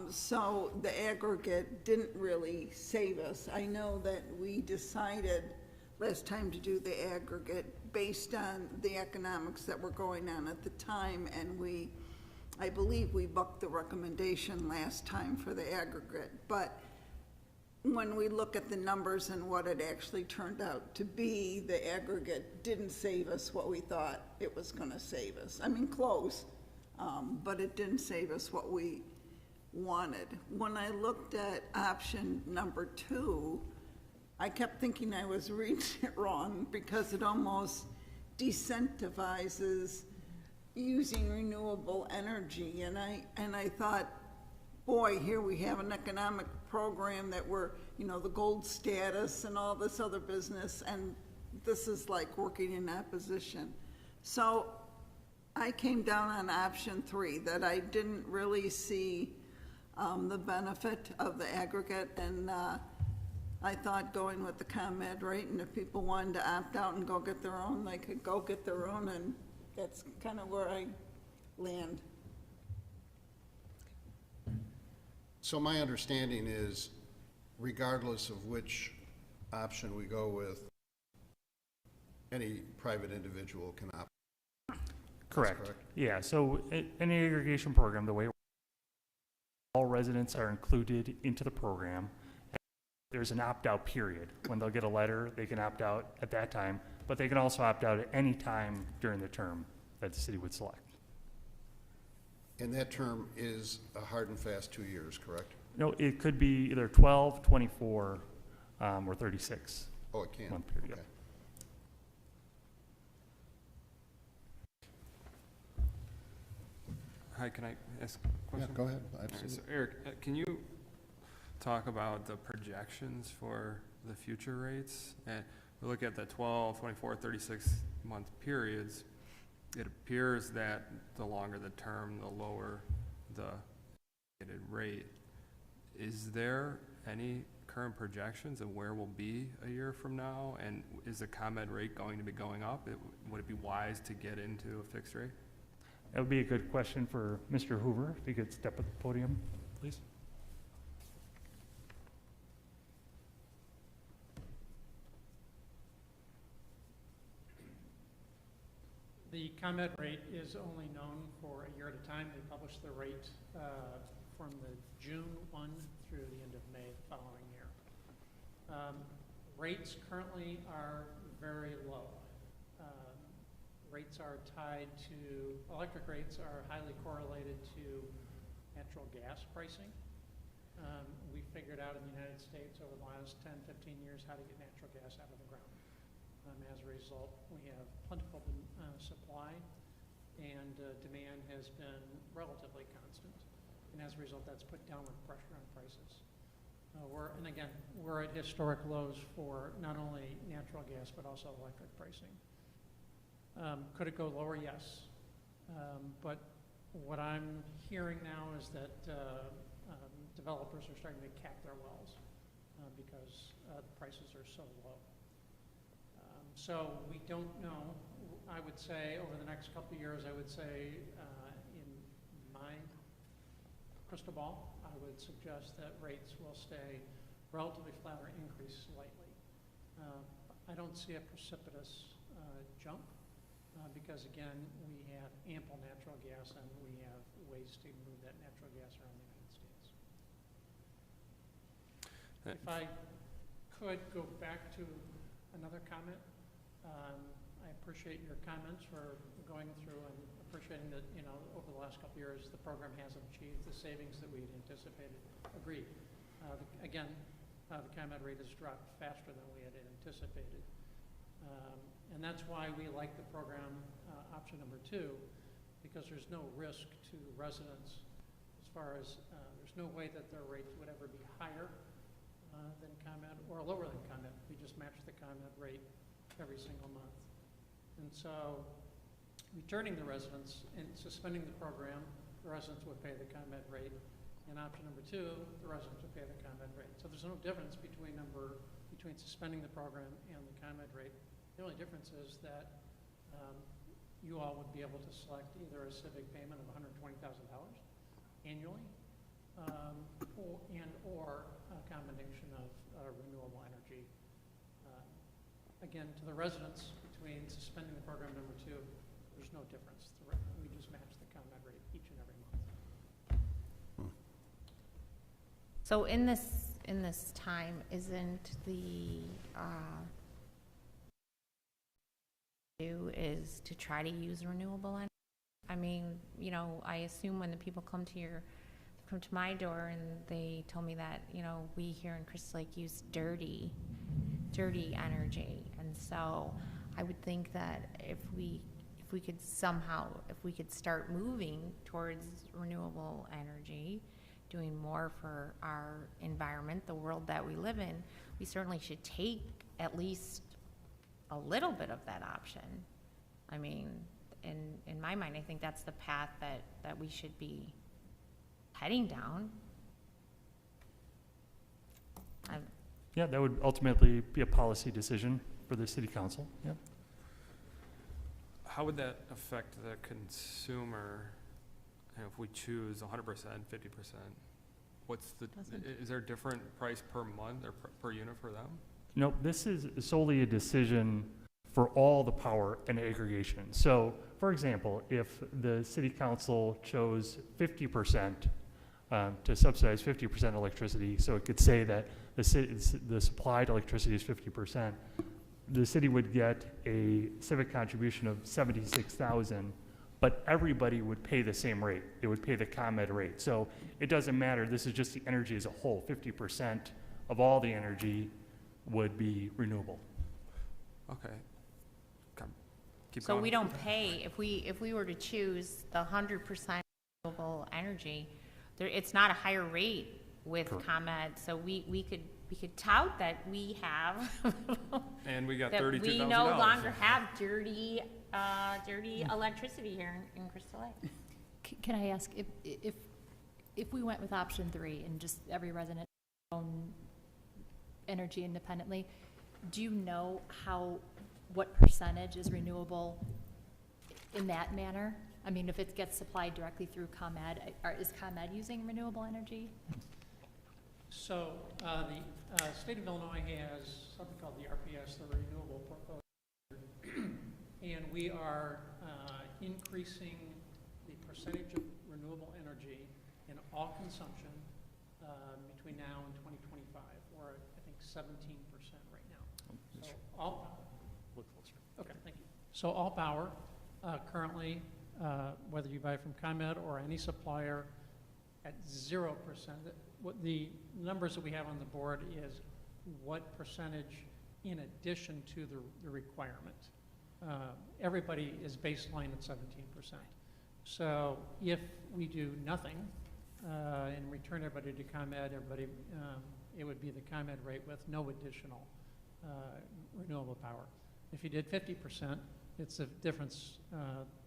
So the aggregate didn't really save us. I know that we decided last time to do the aggregate based on the economics that were going on at the time, and I believe we bucked the recommendation last time for the aggregate. But when we look at the numbers and what it actually turned out to be, the aggregate didn't save us what we thought it was going to save us. I mean, close, but it didn't save us what we wanted. When I looked at option number 2, I kept thinking I was reading it wrong, because it almost decentivizes using renewable energy. And I thought, boy, here we have an economic program that we're, the gold status and all this other business, and this is like working in opposition. So I came down on option 3, that I didn't really see the benefit of the aggregate, and I thought going with the ComEd rate, and if people wanted to opt out and go get their own, they could go get their own, and that's kind of where I land. So my understanding is, regardless of which option we go with, any private individual can opt. Correct. correct? Yeah, so in the aggregation program, the way it works, all residents are included into the program. There's an opt-out period. When they'll get a letter, they can opt out at that time, but they can also opt out at any time during the term that the city would select. And that term is a hard and fast 2 years, correct? No, it could be either 12, 24, or 36 Oh, it can? month period. Okay. Hi, can I ask a question? Yeah, go ahead. All right, Absolutely. so Eric, can you talk about the projections for the future rates? And we look at the 12, 24, 36-month periods. It appears that the longer the term, the lower the rate. Is there any current projections of where we'll be a year from now? And is the ComEd rate going to be going up? Would it be wise to get into a fixed rate? That would be a good question for Mr. Hoover, if he could step at the podium, please. The ComEd rate is only known for a year at a time. They publish the rate from the June 1 through the end of May the following year. Rates currently are very low. Rates are tied to, electric rates are highly correlated to natural gas pricing. We figured out in the United States over the last 10, 15 years how to get natural gas out of the ground. As a result, we have plentiful supply, and demand has been relatively constant. And as a result, that's put downward pressure on prices. We're at historic lows for not only natural gas, but also electric pricing. Could it go lower? Yes. But what I'm hearing now is that developers are starting to cap their wells because the prices are so low. So we don't know. I would say over the next couple of years, I would say in my crystal ball, I would suggest that rates will stay relatively flat or increase slightly. I don't see a precipitous jump because, again, we have ample natural gas and we have ways to move that natural gas around the United States. If I could go back to another comment, I appreciate your comments for going through and appreciating that, over the last couple of years, the program hasn't achieved the savings that we had anticipated. Agreed. The ComEd rate has dropped faster than we had anticipated. And that's why we like the program option number 2, because there's no risk to residents as far as there's no way that their rates would ever be higher than ComEd or lower than ComEd. We just match the ComEd rate every single month. And so returning the residents and suspending the program, the residents would pay the ComEd rate. And option number 2, the residents would pay the ComEd rate. So there's no difference between suspending the program and the ComEd rate. The only difference is that you all would be able to select either a civic payment of $120,000 annually or a combination of renewable energy. Again, to the residents, between suspending the program number 2, there's no difference. We just match the ComEd rate each and every month. So in this time, isn't the is to try to use renewable energy? I mean, I assume when the people come to my door and they told me that, we here in Crystal Lake use dirty energy, and so I would think that if we could start moving towards renewable energy, doing more for our environment, the world that we live in, we certainly should take at least a little bit of that option, I mean, in my mind, I think that's the path that we should be heading down. Yeah, that would ultimately be a policy decision for the city council, yeah. How would that affect the consumer, you know, if we choose 100%, 50%? What's the, is there a different price per month or per unit for them? No, this is solely a decision for all the power and aggregation. So, for example, if the city council chose 50% to subsidize 50% electricity, so it could say that the supplied electricity is 50%, the city would get a civic contribution of $76,000, but everybody would pay the same rate. It would pay the ComEd rate. So it doesn't matter. This is just the energy as a whole. 50% of all the energy would be renewable. Okay. Keep So going. we don't pay, if we were to choose the 100% renewable energy, it's not a higher rate with ComEd, so we could tout that we have. And we got that $32,000. we no longer have dirty electricity here in Crystal Lake. Can I ask, if we went with option 3 and just every resident own energy independently, do you know what percentage is renewable in that manner? I mean, if it gets supplied directly through ComEd, is ComEd using renewable energy? So the state of Illinois has something called the RPS, the Renewable Portfolio, and we are increasing the percentage of renewable energy in all consumption between now and 2025. We're at, I think, 17% right now. So all, look closer. okay, thank you. So all power currently, whether you buy from ComEd or any supplier, at 0%. What the numbers that we have on the board is what percentage in addition to the requirement. Everybody is baseline at 17%. So if we do nothing and return everybody to ComEd, it would be the ComEd rate with no additional renewable power. If you did 50%, it's a difference.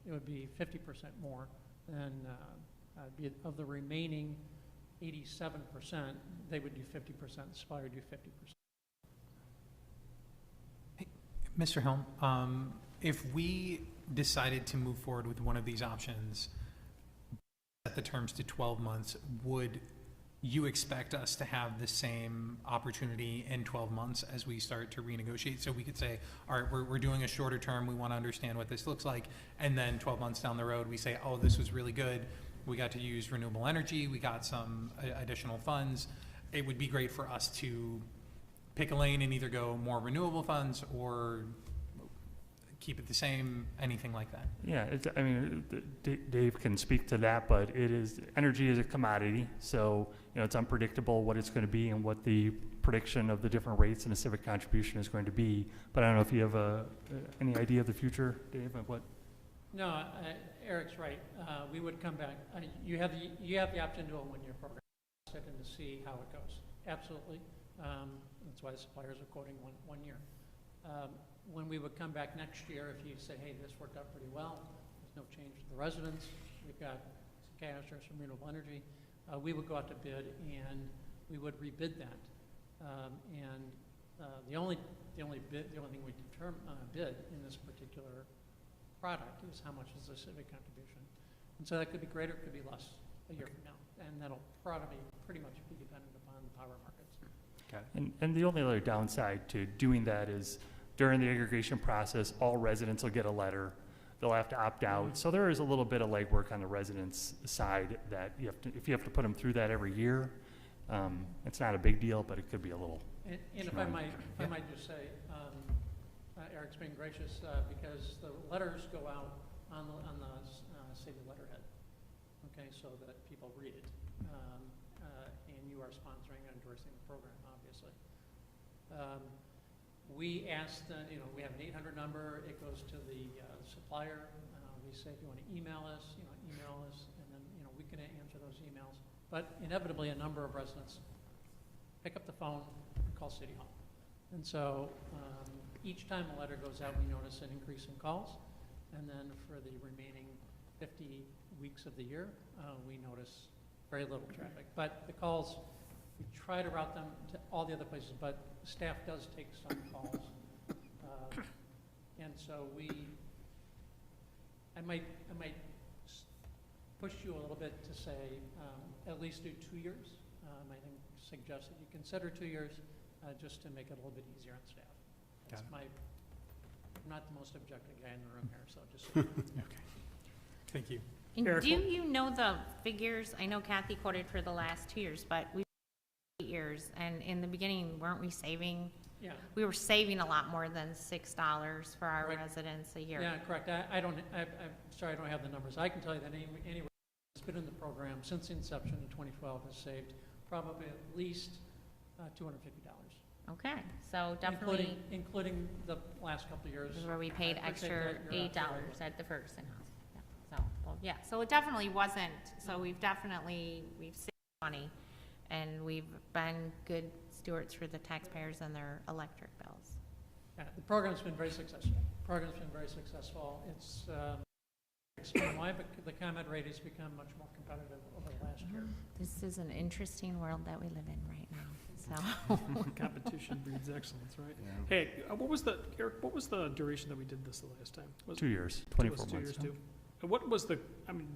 It would be 50% more than of the remaining 87%. They would do 50%. The supplier would do 50%. Mr. Helm, if we decided to move forward with one of these options, set the terms to 12 months, would you expect us to have the same opportunity in 12 months as we start to renegotiate? So we could say, all right, we're doing a shorter term. We want to understand what this looks like. And then 12 months down the road, we say, oh, this was really good. We got to use renewable energy. We got some additional funds. It would be great for us to pick a lane and either go more renewable funds or keep it the same, anything like that. Yeah, I mean, Dave can speak to that, but energy is a commodity, so it's unpredictable what it's going to be and what the prediction of the different rates and the civic contribution is going to be. But I don't know if you have any idea of the future, Dave, of what? No, Eric's right. We would come back. You have the option to do a one-year program, and to see how it goes. Absolutely. That's why the suppliers are quoting one year. When we would come back next year, if you say, hey, this worked out pretty well, there's no change to the residents, we've got some cash or some renewable energy, we would go out to bid and we would rebid that. The only thing we bid in this particular product is how much is the civic contribution. And so that could be greater, it could be less a year from now. And that'll probably pretty much be dependent upon the power markets. Okay. And the only other downside to doing that is during the aggregation process, all residents will get a letter. They'll have to opt out. So there is a little bit of legwork on the residents' side that if you have to put them through that every year, it's not a big deal, but it could be a little. And if I might just say, Eric's been gracious because the letters go out on the city letterhead, okay, so that people read it. And you are sponsoring and endorsing the program, obviously. We asked, we have an 800 number. It goes to the supplier. We say, if you want to email us, and then we can answer those emails. But inevitably, a number of residents pick up the phone and call City Hall. And so, each time a letter goes out, we notice an increase in calls. And then for the remaining 50 weeks of the year, we notice very little traffic. But the calls, we try to route them to all the other places, but staff does take some calls. And so I might push you a little bit to say, at least do 2 years. I think suggest that you consider 2 years, just to make it a little bit easier on staff. That's I'm not the most objective guy in the room here, so just. Okay. Thank you. And Eric, do you know the figures? I know Kathy quoted for the last 2 years, but we've 8 years, and in the beginning, weren't we saving? Yeah. We were saving a lot more than $6 for our Right. residents a year. Yeah, correct. I'm sorry, I don't have the numbers. I can tell you that any resident that's been in the program since inception in 2012 has saved probably at least $250. Okay, so definitely. Including the last couple of years. This is where we paid I appreciate extra that. You're $8 absolutely right. at the Ferguson House. Yeah. So, well, yeah, so it definitely wasn't, so we've saved money, and we've been good stewards for the taxpayers and their electric bills. Yeah, the program's been very successful. It's, explain why, but the ComEd rate has become much more competitive over the last year. This is an interesting world that we live in right now, so. Competition breeds excellence, right? Hey, Eric, what was the duration that we did this the last time? Was 2 years, it 24 was 2 months. years too? And what was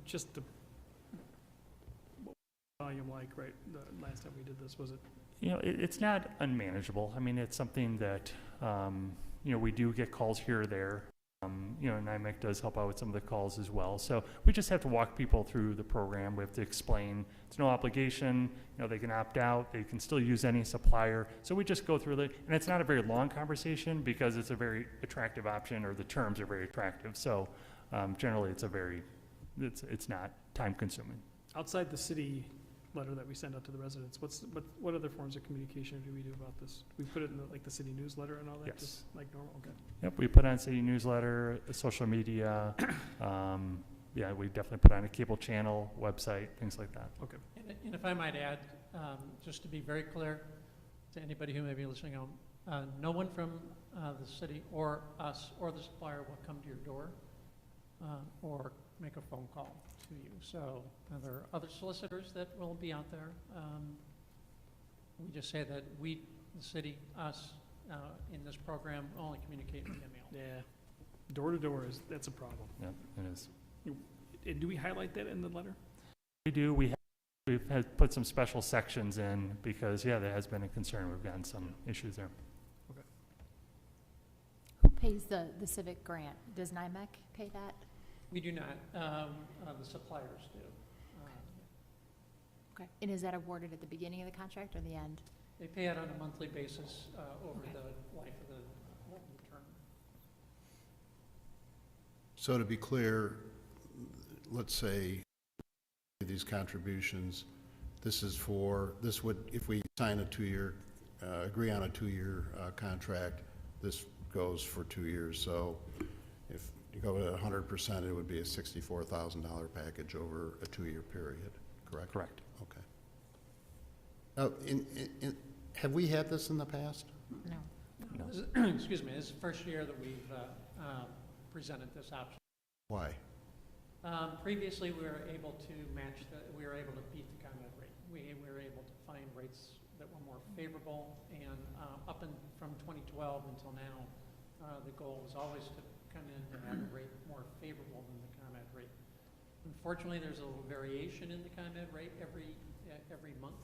just the what was the volume like, right, the last time we did this, was it? You know, it's not unmanageable. I mean, it's something that, you know, we do get calls here or there. You know, and NIMEC does help out with some of the calls as well. So we just have to walk people through the program. We have to explain it's no obligation. You know, they can opt out. They can still use any supplier. So we just go through and it's not a very long conversation because it's a very attractive option, or the terms are very attractive. So generally, it's not time consuming. Outside the city letter that we send out to the residents, what other forms of communication do we do about this? We put it in the city newsletter and all that? Yes. Just like normal? Okay. Yep, we put on city newsletter, social media. Yeah, we definitely put on a cable channel, website, things like that. Okay. And if I might add, just to be very clear to anybody who may be listening home, no one from the city or us or the supplier will come to your door or make a phone call to you. So there are other solicitors that will be out there. We just say that we, the city, us, in this program, only communicate via mail. Yeah. Door to door that's a problem. Yeah, it is. And do we highlight that in the letter? We do. We've had put some special sections in because, yeah, there has been a concern. We've gotten some issues there. Okay. Who pays the civic grant? Does NIMEC pay that? We do not. The suppliers do. Okay. And is that awarded at the beginning of the contract or the end? They pay it on a monthly basis over the life of the term. So to be clear, let's say these contributions, if we sign a 2-year, agree on a 2-year contract, this goes for 2 years. So if you go to 100%, it would be a $64,000 package over a 2-year period, correct? Correct. Okay. Now, have we had this in the past? No. No. Excuse me, this is the first year that we've presented this option. Why? Previously, we were able to beat the ComEd rate. We were able to find rates that were more favorable, and from 2012 until now, the goal was always to come in and have a rate more favorable than the ComEd rate. Unfortunately, there's a little variation in the ComEd rate every month,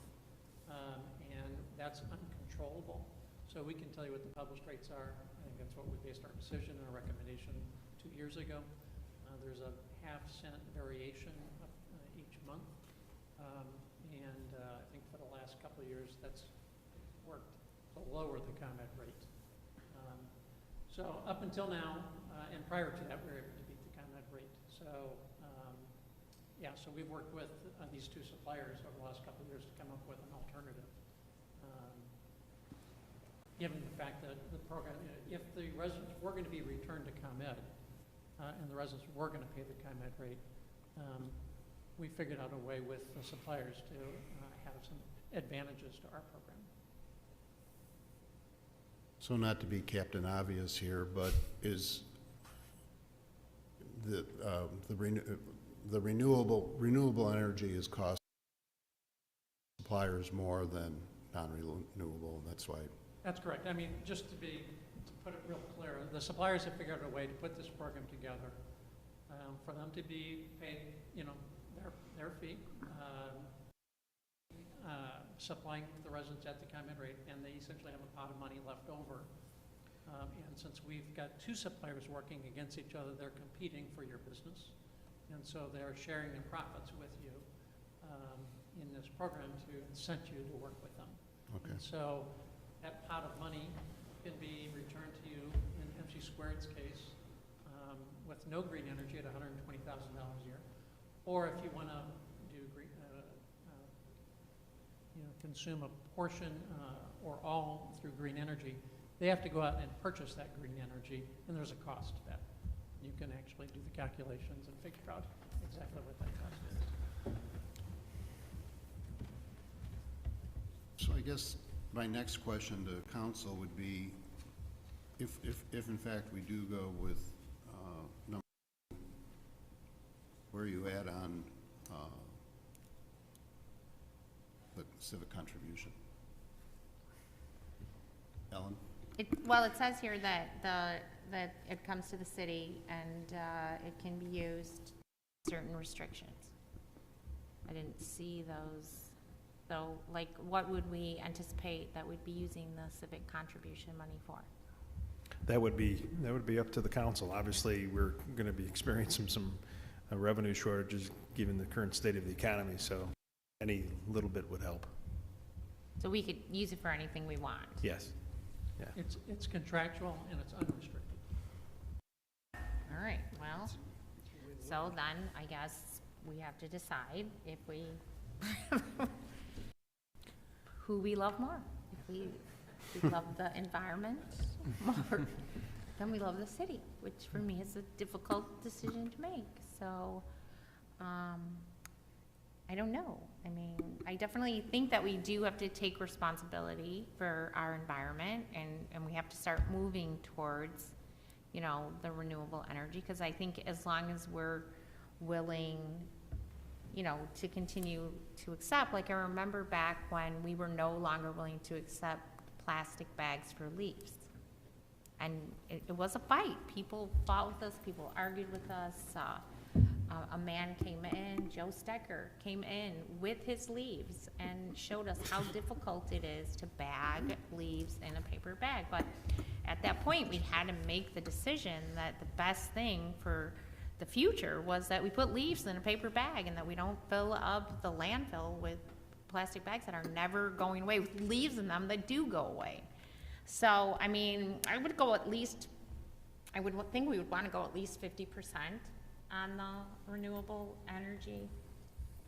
and that's uncontrollable. So we can tell you what the published rates are. I think that's what we based our decision and our recommendation 2 years ago. There's a half-cent variation each month, and I think for the last couple of years that's worked to lower the ComEd rate. So up until now, and prior to that, we were able to beat the ComEd rate. So yeah, so we've worked with these two suppliers over the last couple of years to come up with an alternative. Given the fact that the program, if the residents were going to be returned to ComEd, and the residents were going to pay the ComEd rate, we figured out a way with the suppliers to have some advantages to our program. So not to be Captain Obvious here, but is the renewable energy is cost suppliers more than non-renewable, that's why. That's correct. I mean, just to put it real clear, the suppliers have figured out a way to put this program together, for them to be paid, you know, their fee, supplying the residents at the comment rate, and they essentially have a pot of money left over. And since we've got two suppliers working against each other, they're competing for your business. And so they're sharing in profits with you in this program to incent you to work with them. Okay. And so that pot of money can be returned to you in MC Squared's case with no green energy at $120,000 a year. Or if you want to do green, consume a portion or all through green energy, they have to go out and purchase that green energy, and there's a cost to that. You can actually do the calculations and figure out exactly what that cost is. So I guess my next question to council would be, if in fact we do go with number, where are you at on the civic contribution? Ellen? Well, it says here that that it comes to the city and it can be used certain restrictions. I didn't see those. So, like, what would we anticipate that we'd be using the civic contribution money for? That would be up to the council. Obviously, we're going to be experiencing some revenue shortages given the current state of the economy, so any little bit would help. So we could use it for anything we want? Yes. Yeah. It's contractual and it's unrestricted. All right, well, so then I guess we have to decide if we, who we love more. If we love the environment more than we love the city, which for me is a difficult decision to make. So, I don't know. I mean, I definitely think that we do have to take responsibility for our environment, and we have to start moving towards, you know, the renewable energy, because I think as long as we're willing, you know, to continue to accept, like I remember back when we were no longer willing to accept plastic bags for leaves. And it was a fight. People fought with us, people argued with us. A man came in, Joe Stecker, came in with his leaves and showed us how difficult it is to bag leaves in a paper bag. But at that point, we had to make the decision that the best thing for the future was that we put leaves in a paper bag and that we don't fill up the landfill with plastic bags that are never going away, with leaves in them that do go away. So, I mean, I would go at least, I would think we would want to go at least 50% on the renewable energy.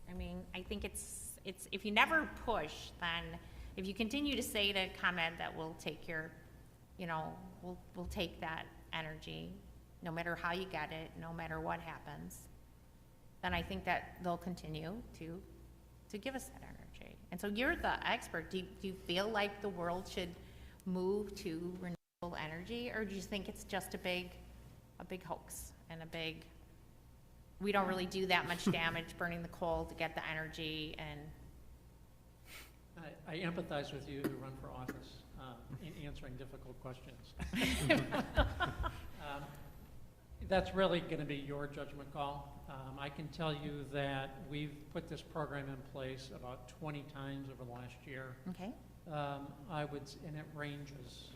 I mean, I think it's if you never push, then if you continue to say to ComEd that we'll take your, you know, we'll take that energy, no matter how you get it, no matter what happens, then I think that they'll continue to give us that energy. And so you're the expert. Do you feel like the world should move to renewable energy, or do you think it's just a big hoax and we don't really do that much damage burning the coal to get the energy? And I empathize with you who run for office in answering difficult questions. That's really going to be your judgment call. I can tell you that we've put this program in place about 20 times over the last year. Okay. And it ranges.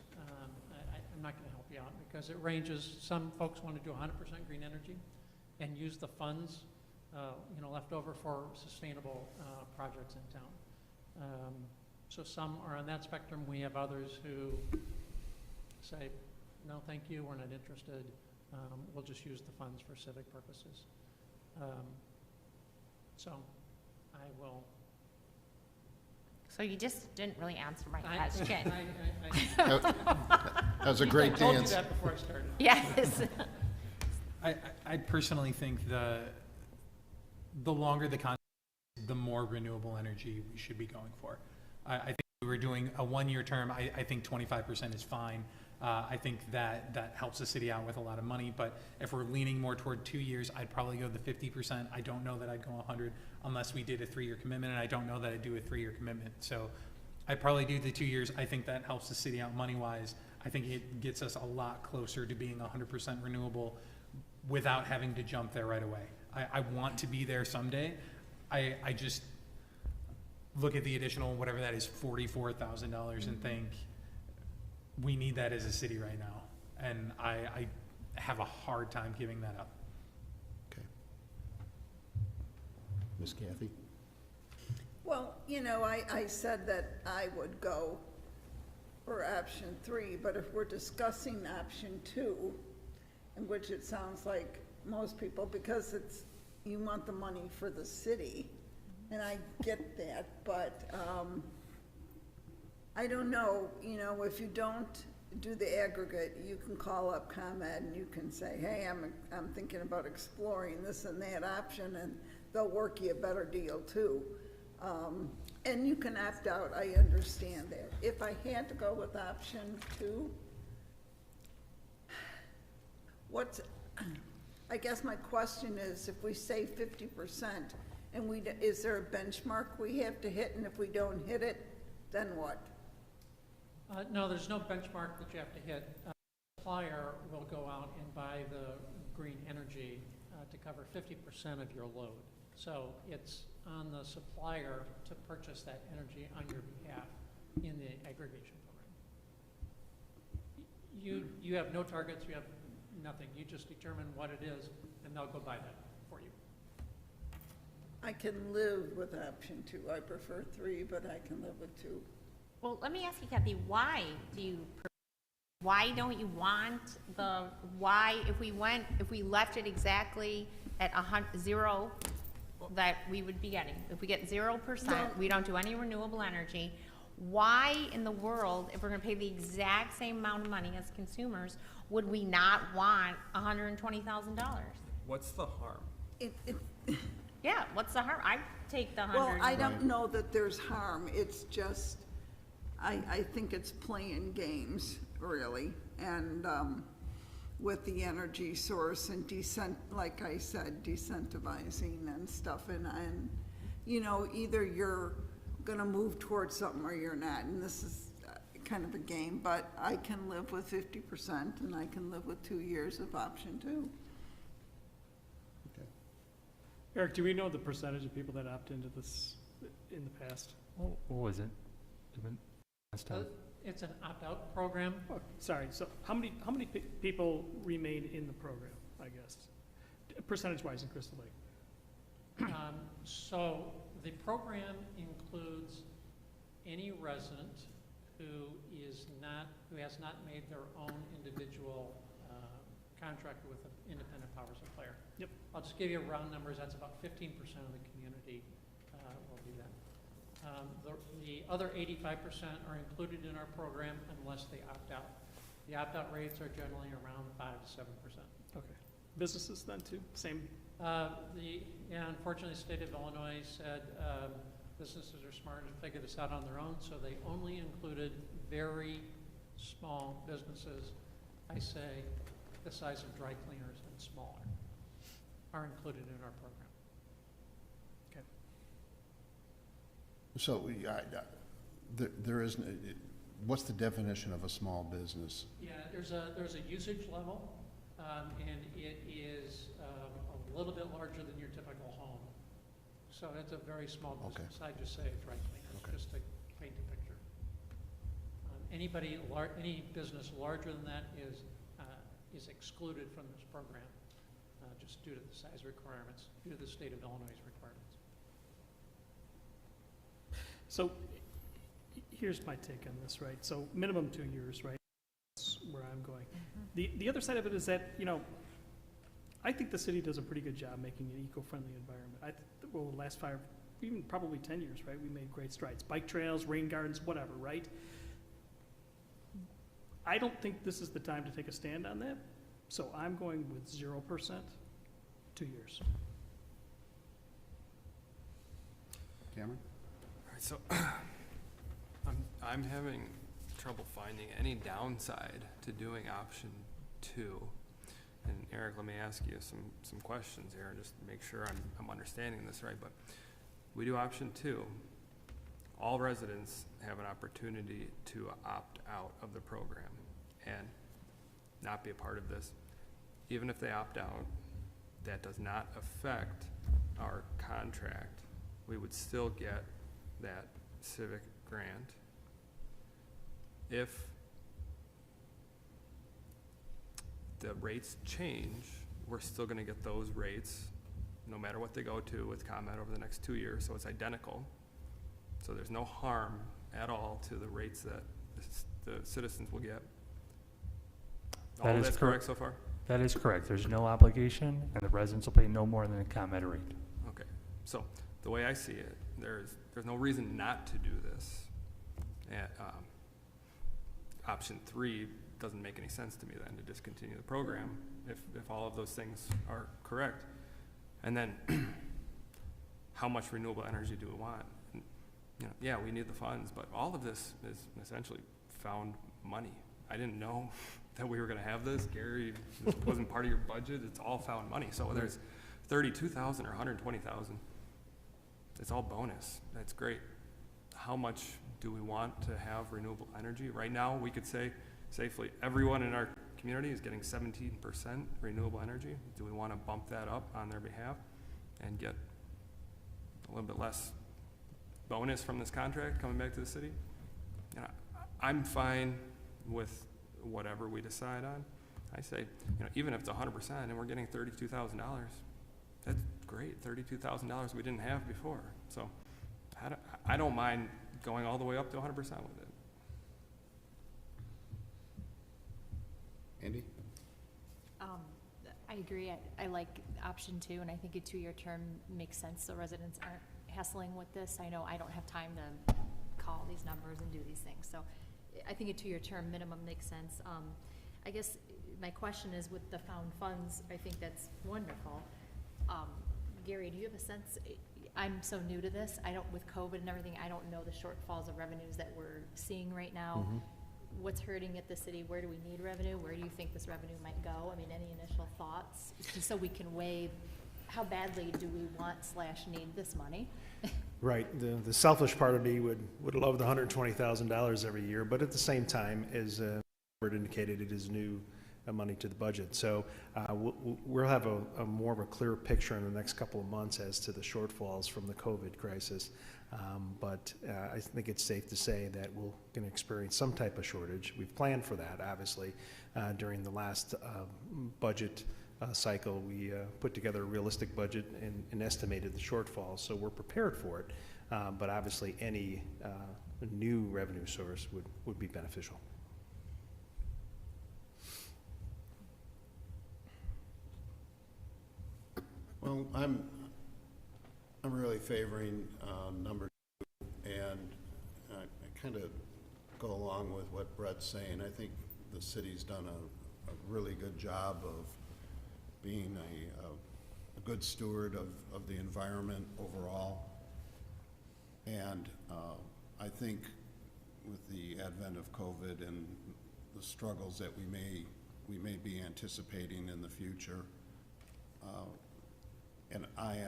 I'm not going to help you out because it ranges. Some folks want to do 100% green energy and use the funds, left over for sustainable projects in town. So some are on that spectrum. We have others who say, no, thank you, we're not interested. We'll just use the funds for civic purposes. So I will. So you just didn't really answer my question. That was a great dance. I told you that before I started. Yes. I personally think the longer the contract, the more renewable energy we should be going for. I think if we were were doing a one-year term, I think 25% is fine. I think that helps the city out with a lot of money, but if we're leaning more toward 2 years, I'd probably go the 50%. I don't know that I'd go 100 unless we did a 3-year commitment, and I don't know that I'd do a 3-year commitment. So I'd probably do the 2 years. I think that helps the city out money-wise. I think it gets us a lot closer to being 100% renewable without having to jump there right away. I want to be there someday. I just look at the additional, whatever that is, $44,000 and think, we need that as a city right now. And I have a hard time giving that up. Okay. Ms. Kathy? Well, you know, I said that I would go for option 3, but if we're discussing option 2, in which it sounds like most people, because it's, you want the money for the city, and I get that, but I don't know, you know, if you don't do the aggregate, you can call up ComEd and you can say, hey, I'm thinking about exploring this and that option, and they'll work you a better deal too. And you can opt out, I understand that. If I had to go with option 2, I guess my question is, if we say 50%, and is there a benchmark we have to hit, and if we don't hit it, then what? No, there's no benchmark that you have to hit. The supplier will go out and buy the green energy to cover 50% of your load. So it's on the supplier to purchase that energy on your behalf in the aggregation program. You have no targets, you have nothing. You just determine what it is, and they'll go buy that for you. I can live with option 2. I prefer 3, but I can live with 2. Well, let me ask you, Kathy, why don't you want if we left it exactly at 0, that we would be getting, if we get 0%, we don't do any renewable energy, why in the world, if we're gonna pay the exact same amount of money as consumers, would we not want $120,000? What's the harm? Yeah, what's the harm? I take the 100. Well, I don't know that there's harm. It's just, I think it's playing games, really, and with the energy source and like I said, decentivizing and stuff, and you know, either you're gonna move towards something or you're not, and this is kind of a game, but I can live with 50%, and I can live with 2 years of option 2. Eric, do we know the percentage of people that opt into this in the past? What was it? Last time? It's an opt-out program. Oh, sorry, so how many people remain in the program, I guess, percentage-wise in Crystal Lake? So the program includes any resident who has not made their own individual contract with an independent power supplier. Yep. I'll just give you round numbers. That's about 15% of the community will do that. The other 85% are included in our program unless they opt out. The opt-out rates are generally around 5 to 7%. Okay. Businesses then too? Same? Unfortunately, the state of Illinois said businesses are smart and figure this out on their own, so they only included very small businesses. I say the size of dry cleaners and smaller are included in our program. Okay. So there is, what's the definition of a small business? Yeah, there's a usage level, and it is a little bit larger than your typical home. So it's a very small business. I just say dry cleaners, just to paint the picture. Any business larger than that is excluded from this program, just due to the size requirements, due to the state of Illinois' requirements. So here's my take on this, right? So minimum 2 years, right? That's where I'm going. The other side of it is that, you know, I think the city does a pretty good job making an eco-friendly environment. Well, the last 5, even probably 10 years, right? We made great strides. Bike trails, rain gardens, whatever, right? I don't think this is the time to take a stand on that. So I'm going with 0%, 2 years. Cameron? All right, so I'm having trouble finding any downside to doing option 2. And Eric, let me ask you some questions here, just to make sure I'm understanding this right. But we do option 2. All residents have an opportunity to opt out of the program and not be a part of this. Even if they opt out, that does not affect our contract. We would still get that civic grant. If the rates change, we're still gonna get those rates, no matter what they go to with ComEd over the next 2 years, so it's identical. So there's no harm at all to the rates that the citizens will get. All of that's correct so far? That is correct. There's no obligation, and the residents will pay no more than a ComEd rate. Okay, so the way I see it, there's no reason not to do this. And, option 3 doesn't make any sense to me then, to discontinue the program if all of those things are correct. And then how much renewable energy do we want? And, yeah, we need the funds, but all of this is essentially found money. I didn't know that we were going to have this. Gary, this wasn't part of your budget. It's all found money. So whether it's 32,000 or 120,000, it's all bonus. That's great. How much do we want to have renewable energy? Right now, we could say safely, everyone in our community is getting 17% renewable energy. Do we want to bump that up on their behalf and get a little bit less bonus from this contract coming back to the city? I'm fine with whatever we decide on. I say, even if it's 100% and we're getting $32,000, that's great. $32,000 we didn't have before. So I don't mind going all the way up to 100% with it. Andy? I agree. I like option 2, and I think a 2-year term makes sense so residents aren't hassling with this. I know I don't have time to call these numbers and do these things, so I think a 2-year term minimum makes sense. I guess my question is with the found funds, I think that's wonderful. Gary, do you have a sense? I'm so new to this. With COVID and everything, I don't know the shortfalls of revenues that we're seeing right now. Mm-hmm. What's hurting at the city? Where do we need revenue? Where do you think this revenue might go? I mean, any initial thoughts? Just so we can weigh how badly do we want / need this money? Right. The selfish part of me would love the $120,000 every year, but at the same time, as Robert indicated, it is new money to the budget. So we'll have a more of a clear picture in the next couple of months as to the shortfalls from the COVID crisis. But I think it's safe to say that we're going to experience some type of shortage. We've planned for that, obviously. During the last budget cycle, we put together a realistic budget and estimated the shortfalls, so we're prepared for it. But obviously, any new revenue source would be beneficial. Well, I'm really favoring number 2, and I kind of go along with what Brett's saying. I think the city's done a really good job of being a good steward of the environment overall. And I think with the advent of COVID and the struggles that we may be anticipating in the future, and I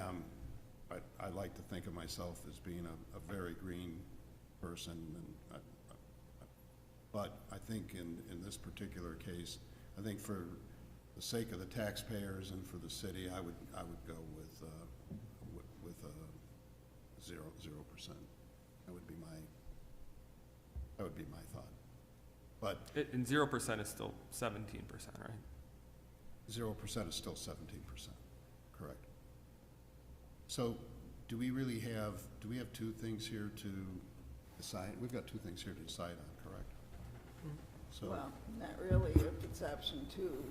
like to think of myself as being a very green person, and but I think in this particular case, I think for the sake of the taxpayers and for the city, I would go with 0%. That would be my thought. But and 0% is still 17%, right? 0% is still 17%, correct. So do we have 2 things here to decide? We've got 2 things here to decide on, correct? So, Well, not really, if it's option 2.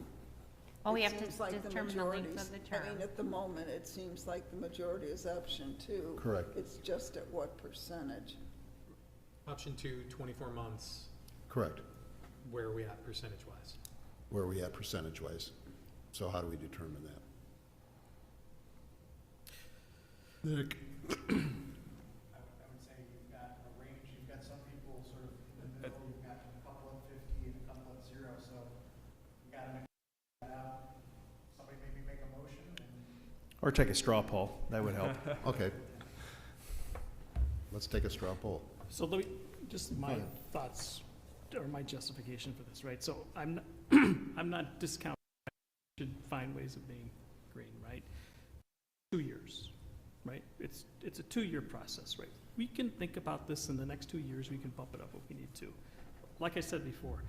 Well, we It have to seems like the determine the length majority's- of the term. I mean, at the moment, it seems like the majority is option 2. Correct. It's just at what percentage? Option 2, 24 months. correct. Where are we at percentage-wise? Where are we at percentage-wise? So how do we determine that? Nick? I would say you've got a range. You've got some people sort of Or take a straw poll, that would help. Okay. Let's take a straw poll. So let me, just my ahead. thoughts, or my justification for this, right? So I'm, I'm not discounting, should find ways of being green, right? 2 years, right? It's a 2-year process, right? We can think about this in the next 2 years, we can bump it up if we need to. Like I said before,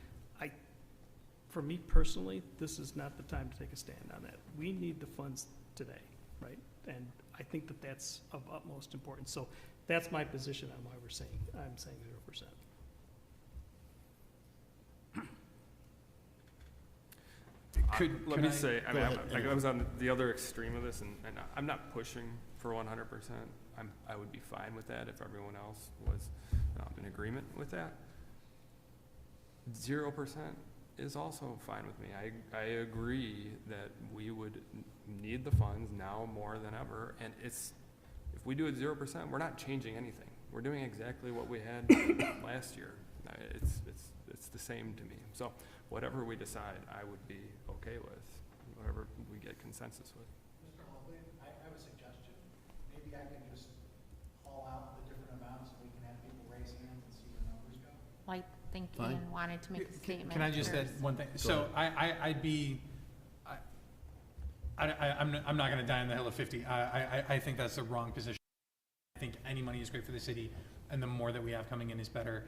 for me personally, this is not the time to take a stand on that. We need the funds today, right? And I think that that's of utmost importance. So that's my position on why I'm saying 0%. Let me say, I Go mean, ahead. I was on the other extreme of this, and I'm not pushing for 100%. I would be fine with that if everyone else was in agreement with that. 0% is also fine with me. I agree that we would need the funds now more than ever, and if we do it 0%, we're not changing anything. We're doing exactly what we had last year. It's the same to me. So whatever we decide, I would be okay with, whatever we get consensus with. Mr. Hobley, I have a suggestion. Maybe I can just call out the different amounts and we can have people raise hands and see where numbers go. I think Fine. Ian wanted to make a statement. Can I just add first. one thing? So I'm not gonna die on the hill of 50. I think that's the wrong position. I think any money is great for the city, and the more that we have coming in is better.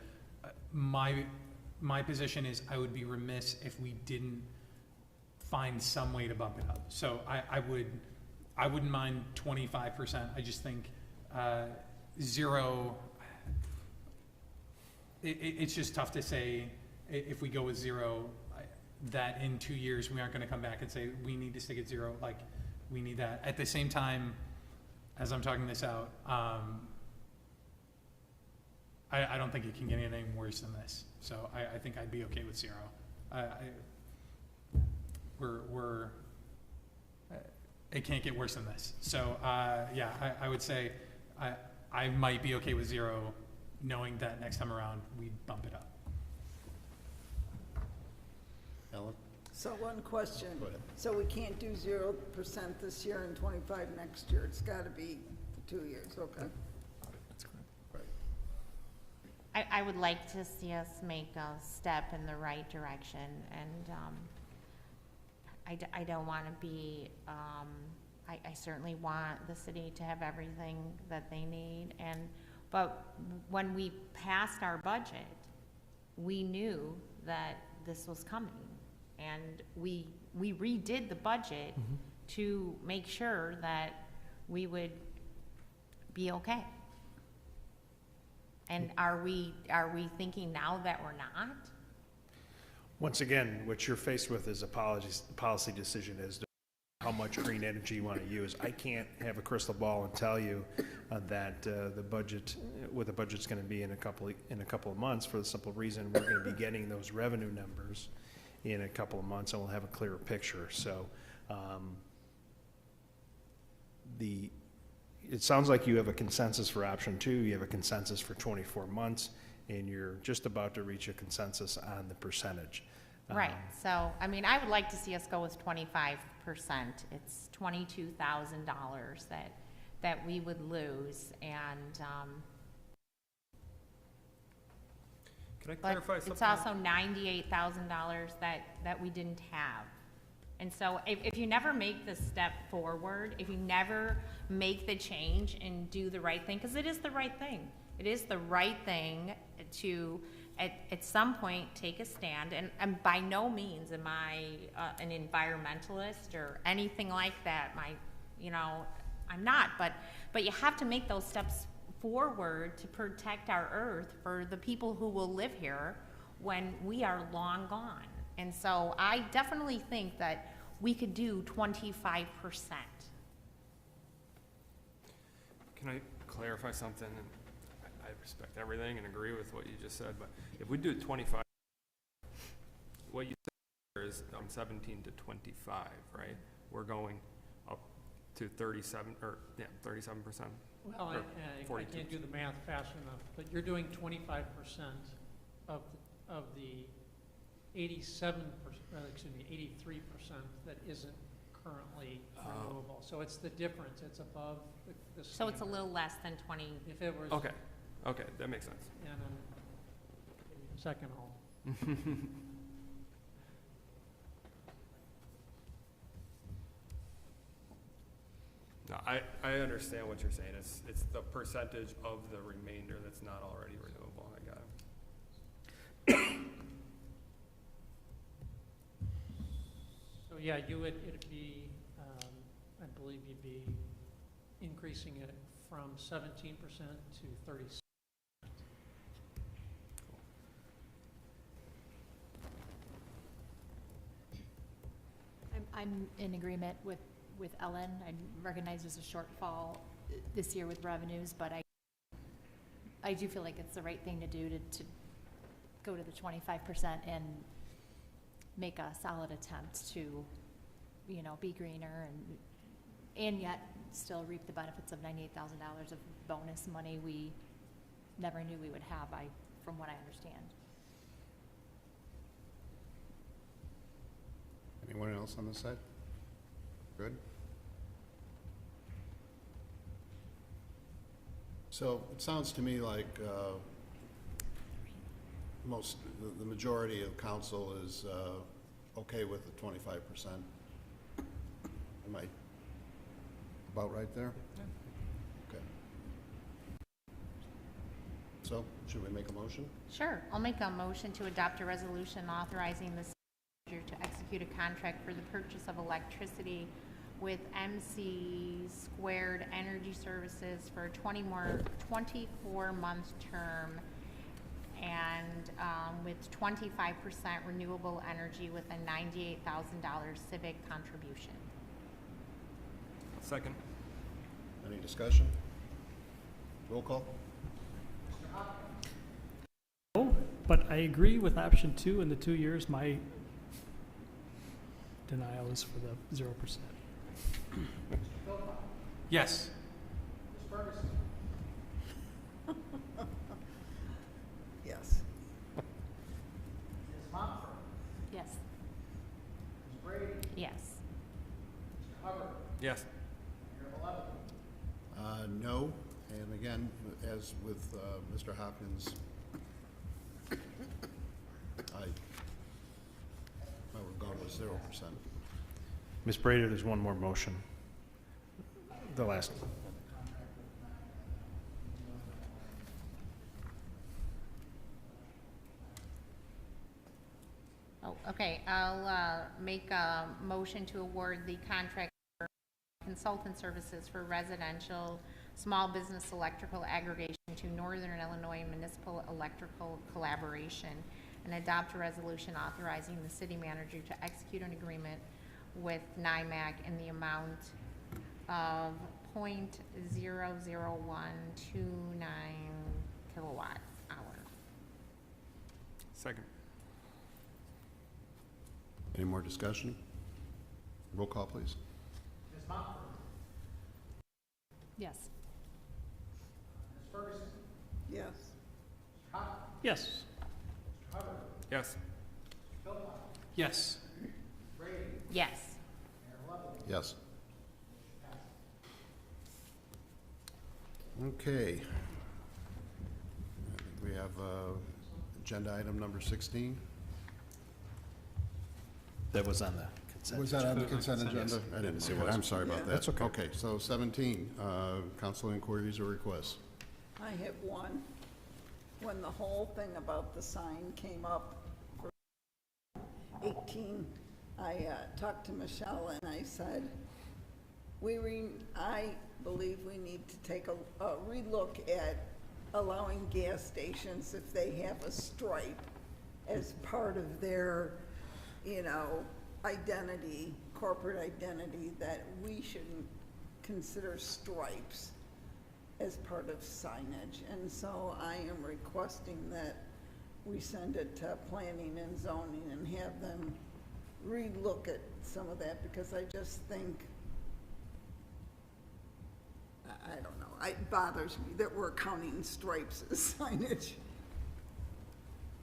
My position is I would be remiss if we didn't find some way to bump it up. So I wouldn't mind 25%. I just think 0. It's just tough to say if we go with 0 that in 2 years we aren't going to come back and say we need to stick at 0. Like we need that. At the same time, as I'm talking this out, I don't think it can get anything worse than this. So I think I'd be okay with 0. It can't get worse than this. So yeah, I would say I might be okay with 0, knowing that next time around we bump it up. Ellen? So one question. Go ahead. So we can't do 0% this year and 25 next year. It's got to be for 2 years, okay? That's correct. Right. I would like to see us make a step in the right direction, and I don't want to be, I certainly want the city to have everything that they need, but when we passed our budget, we knew that this was coming, and we redid the budget to make sure that we would be okay. And are we thinking now that we're not? Once again, what you're faced with is a policy decision as to how much green energy you want to use. I can't have a crystal ball and tell you that what the budget's going to be in a couple of months, for the simple reason we're going to be getting those revenue numbers in a couple of months, and we'll have a clearer picture. So it sounds like you have a consensus for option 2, you have a consensus for 24 months, and you're just about to reach a consensus on the percentage. Right, so, I mean, I would like to see us go with 25%. It's $22,000 that we would lose, and, Can I but clarify something? it's also $98,000 that we didn't have. And so if you never make the step forward, if you never make the change and do the right thing, because it is the right thing. It is the right thing to, at some point, take a stand. And by no means am I an environmentalist or anything like that. I'm not. But you have to make those steps forward to protect our earth for the people who will live here when we are long gone. And so I definitely think that we could do 25%. Can I clarify something? And I respect everything and agree with what you just said, but if we do 25, what you said is 17 to 25, right? We're going up to 37%. Well, I can't do the math fast enough, but you're doing 25% of the 83% that isn't currently renewable. So it's the difference, it's above the So it's a standard. little less than 20. If it was. Okay, okay, that makes sense. And then, give me a second, I'll. No, I understand what you're saying. It's the percentage of the remainder that's not already renewable. I got it. So, yeah, it'd be, I believe you'd be increasing it from 17% to 36%. I'm in agreement with Ellen. I recognize there's a shortfall this year with revenues, but I do feel like it's the right thing to do to go to the 25% and make a solid attempt to, you know, be greener and yet still reap the benefits of $98,000 of bonus money we never knew we would have, from what I understand. Anyone else on this side? Good. So it sounds to me like the majority of council is okay with the 25%. Am I about right there? Okay. So, should we make a motion? Sure. I'll make a motion to adopt a resolution authorizing the city manager to execute a contract for the purchase of electricity with MC Squared Energy Services for a 24-month term and with 25% renewable energy with a $98,000 civic contribution. Second. Any discussion? Roll call? No, but I agree with option 2 in the 2 years. My denial is for the 0%. Yes. Yes. Yes. Yes. Yes. No, and again, as with Mr. Hopkins, I would go with 0%. Ms. Brader, there's one more motion. The last. Oh, okay. I'll make a motion to award the contract for consultant services for residential small business electrical aggregation to Northern Illinois Municipal Electrical Collaboration and adopt a resolution authorizing the city manager to execute an agreement with NIMAC in the amount of .00129 kilowatt hour. Second. Any more discussion? Roll call, please. Ms. Mumford? Yes. Ms. Ferguson? Yes. Mr. Hopkins? Yes. Mr. Hubbard? Yes. Mr. Philpott? Yes. Ms. Brady? Yes. Mayor Lovett? Yes. Okay. I think we have agenda item number 16. That was on the consent. Was that on the consent Yes. agenda? I didn't see it. I'm sorry about that. That's okay. Okay, so 17, council inquiries or requests. I have one. When the whole thing about the sign came up for 18, I talked to Michelle and I said, I believe we need to take a relook at allowing gas stations, if they have a stripe as part of their, you know, identity, corporate identity, that we shouldn't consider stripes as part of signage. And so I am requesting that we send it to planning and zoning and have them relook at some of that, because I just think, I don't know, it bothers me that we're counting stripes as signage.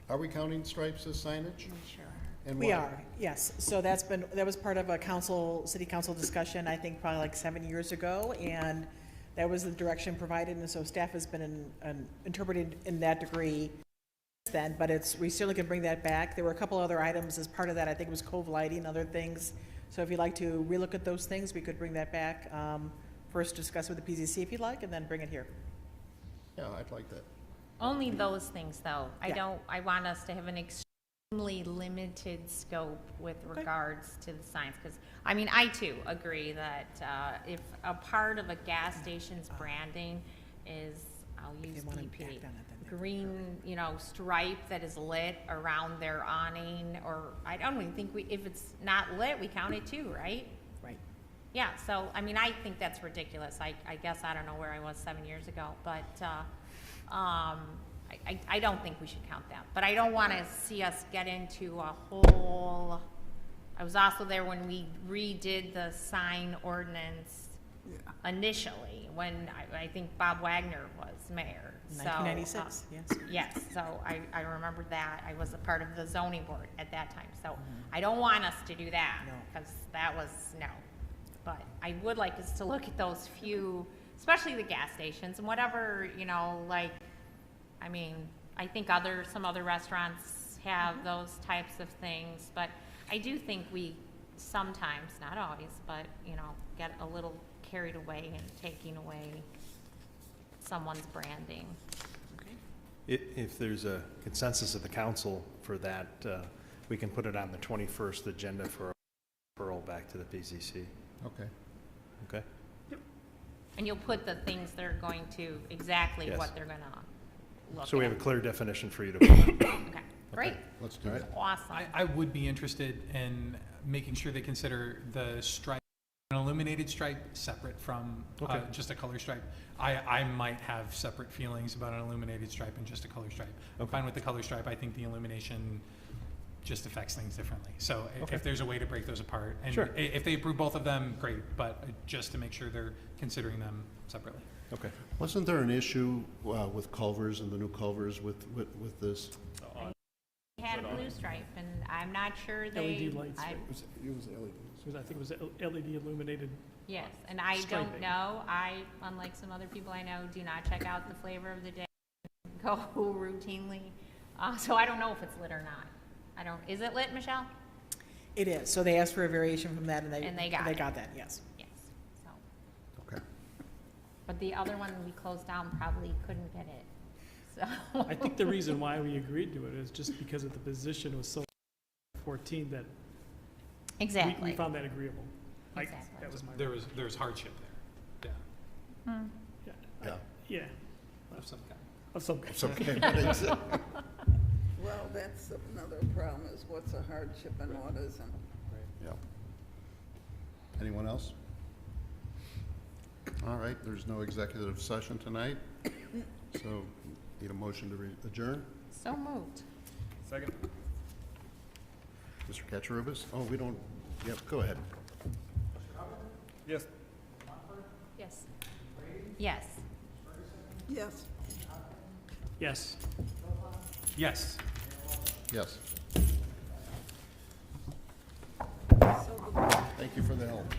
Are we counting stripes as signage? We sure are. And We why? are, yes. So that was part of a city council discussion, I think probably like 7 years ago, and that was the direction provided, and so staff has been interpreted in that degree since then, but we certainly can bring that back. There were a couple other items as part of that, I think it was cove lighting, other things. So if you'd like to relook at those things, we could bring that back. First discuss with the PZC if you'd like, and then bring it here. Yeah, I'd like that. Only those things, though. Yeah. I want us to have an extremely limited scope with regards to the signs, because, I mean, I too agree that if a part of a gas station's branding is, I'll use BP, green, stripe that is lit around their awning, or I don't even think if it's not lit, we count it too, right? Right. Yeah, so, I mean, I think that's ridiculous. I guess I don't know where I was 7 years ago, but, I don't think we should count that. But I don't want to see us get into a whole, I was also there when we redid the sign ordinance initially, when I think Bob Wagner was mayor. So, 1996, yes. Yes, so I remember that. I was a part of the zoning board at that time. So I don't want us to do that, because that was, no. But I would like us to look at those few, especially the gas stations and whatever, I mean, I think some other restaurants have those types of things, but I do think we sometimes, not always, but, get a little carried away in taking away someone's branding. If there's a consensus of the council for that, we can put it on the 21st agenda for a referral back to the PCC. Okay. Okay? And you'll put the things that are going to, exactly Yes. what they're gonna look at. So we have a clear definition for you to vote on. Okay, great. Let's do it. Awesome. I would be interested in making sure they consider the stripe, an illuminated stripe, separate from Okay. just a color stripe. I might have separate feelings about an illuminated stripe and just a color stripe. I'm Okay. fine with the color stripe. I think the illumination just affects things differently. So Okay. if there's a way to break those apart, and Sure. if they approve both of them, great, but just to make sure they're considering them separately. Okay. Wasn't there an issue with Culvers and the new Culvers with this? They had a blue stripe, and I'm not sure they. LED lights, right? It was LED. I think it was LED illuminated. Yes, and I don't Striping. know, unlike some other people I know, do not check out the flavor of the day, go routinely. So I don't know if it's lit or not. Is it lit, Michelle? It is. So they asked for a variation from that, and they got it. got that, yes. Yes, so. Okay. But the other one we closed down probably couldn't get it, so. I think the reason why we agreed to it is just because of the position was so 14 that Exactly. we found that agreeable. Exactly. That was my. There's hardship there. Yeah. Yeah. Yeah. Of some kind. Of some kind. Some kind. Well, that's another problem, is what's a hardship and what isn't. Yeah. Anyone else? All right, there's no executive session tonight, so need a motion to adjourn. So moved. Second. Mr. Kaczorubis? Oh, we don't, yep, go ahead. Yes. Yes. Yes. Yes. Yes. Yes. Yes. Thank you for the help.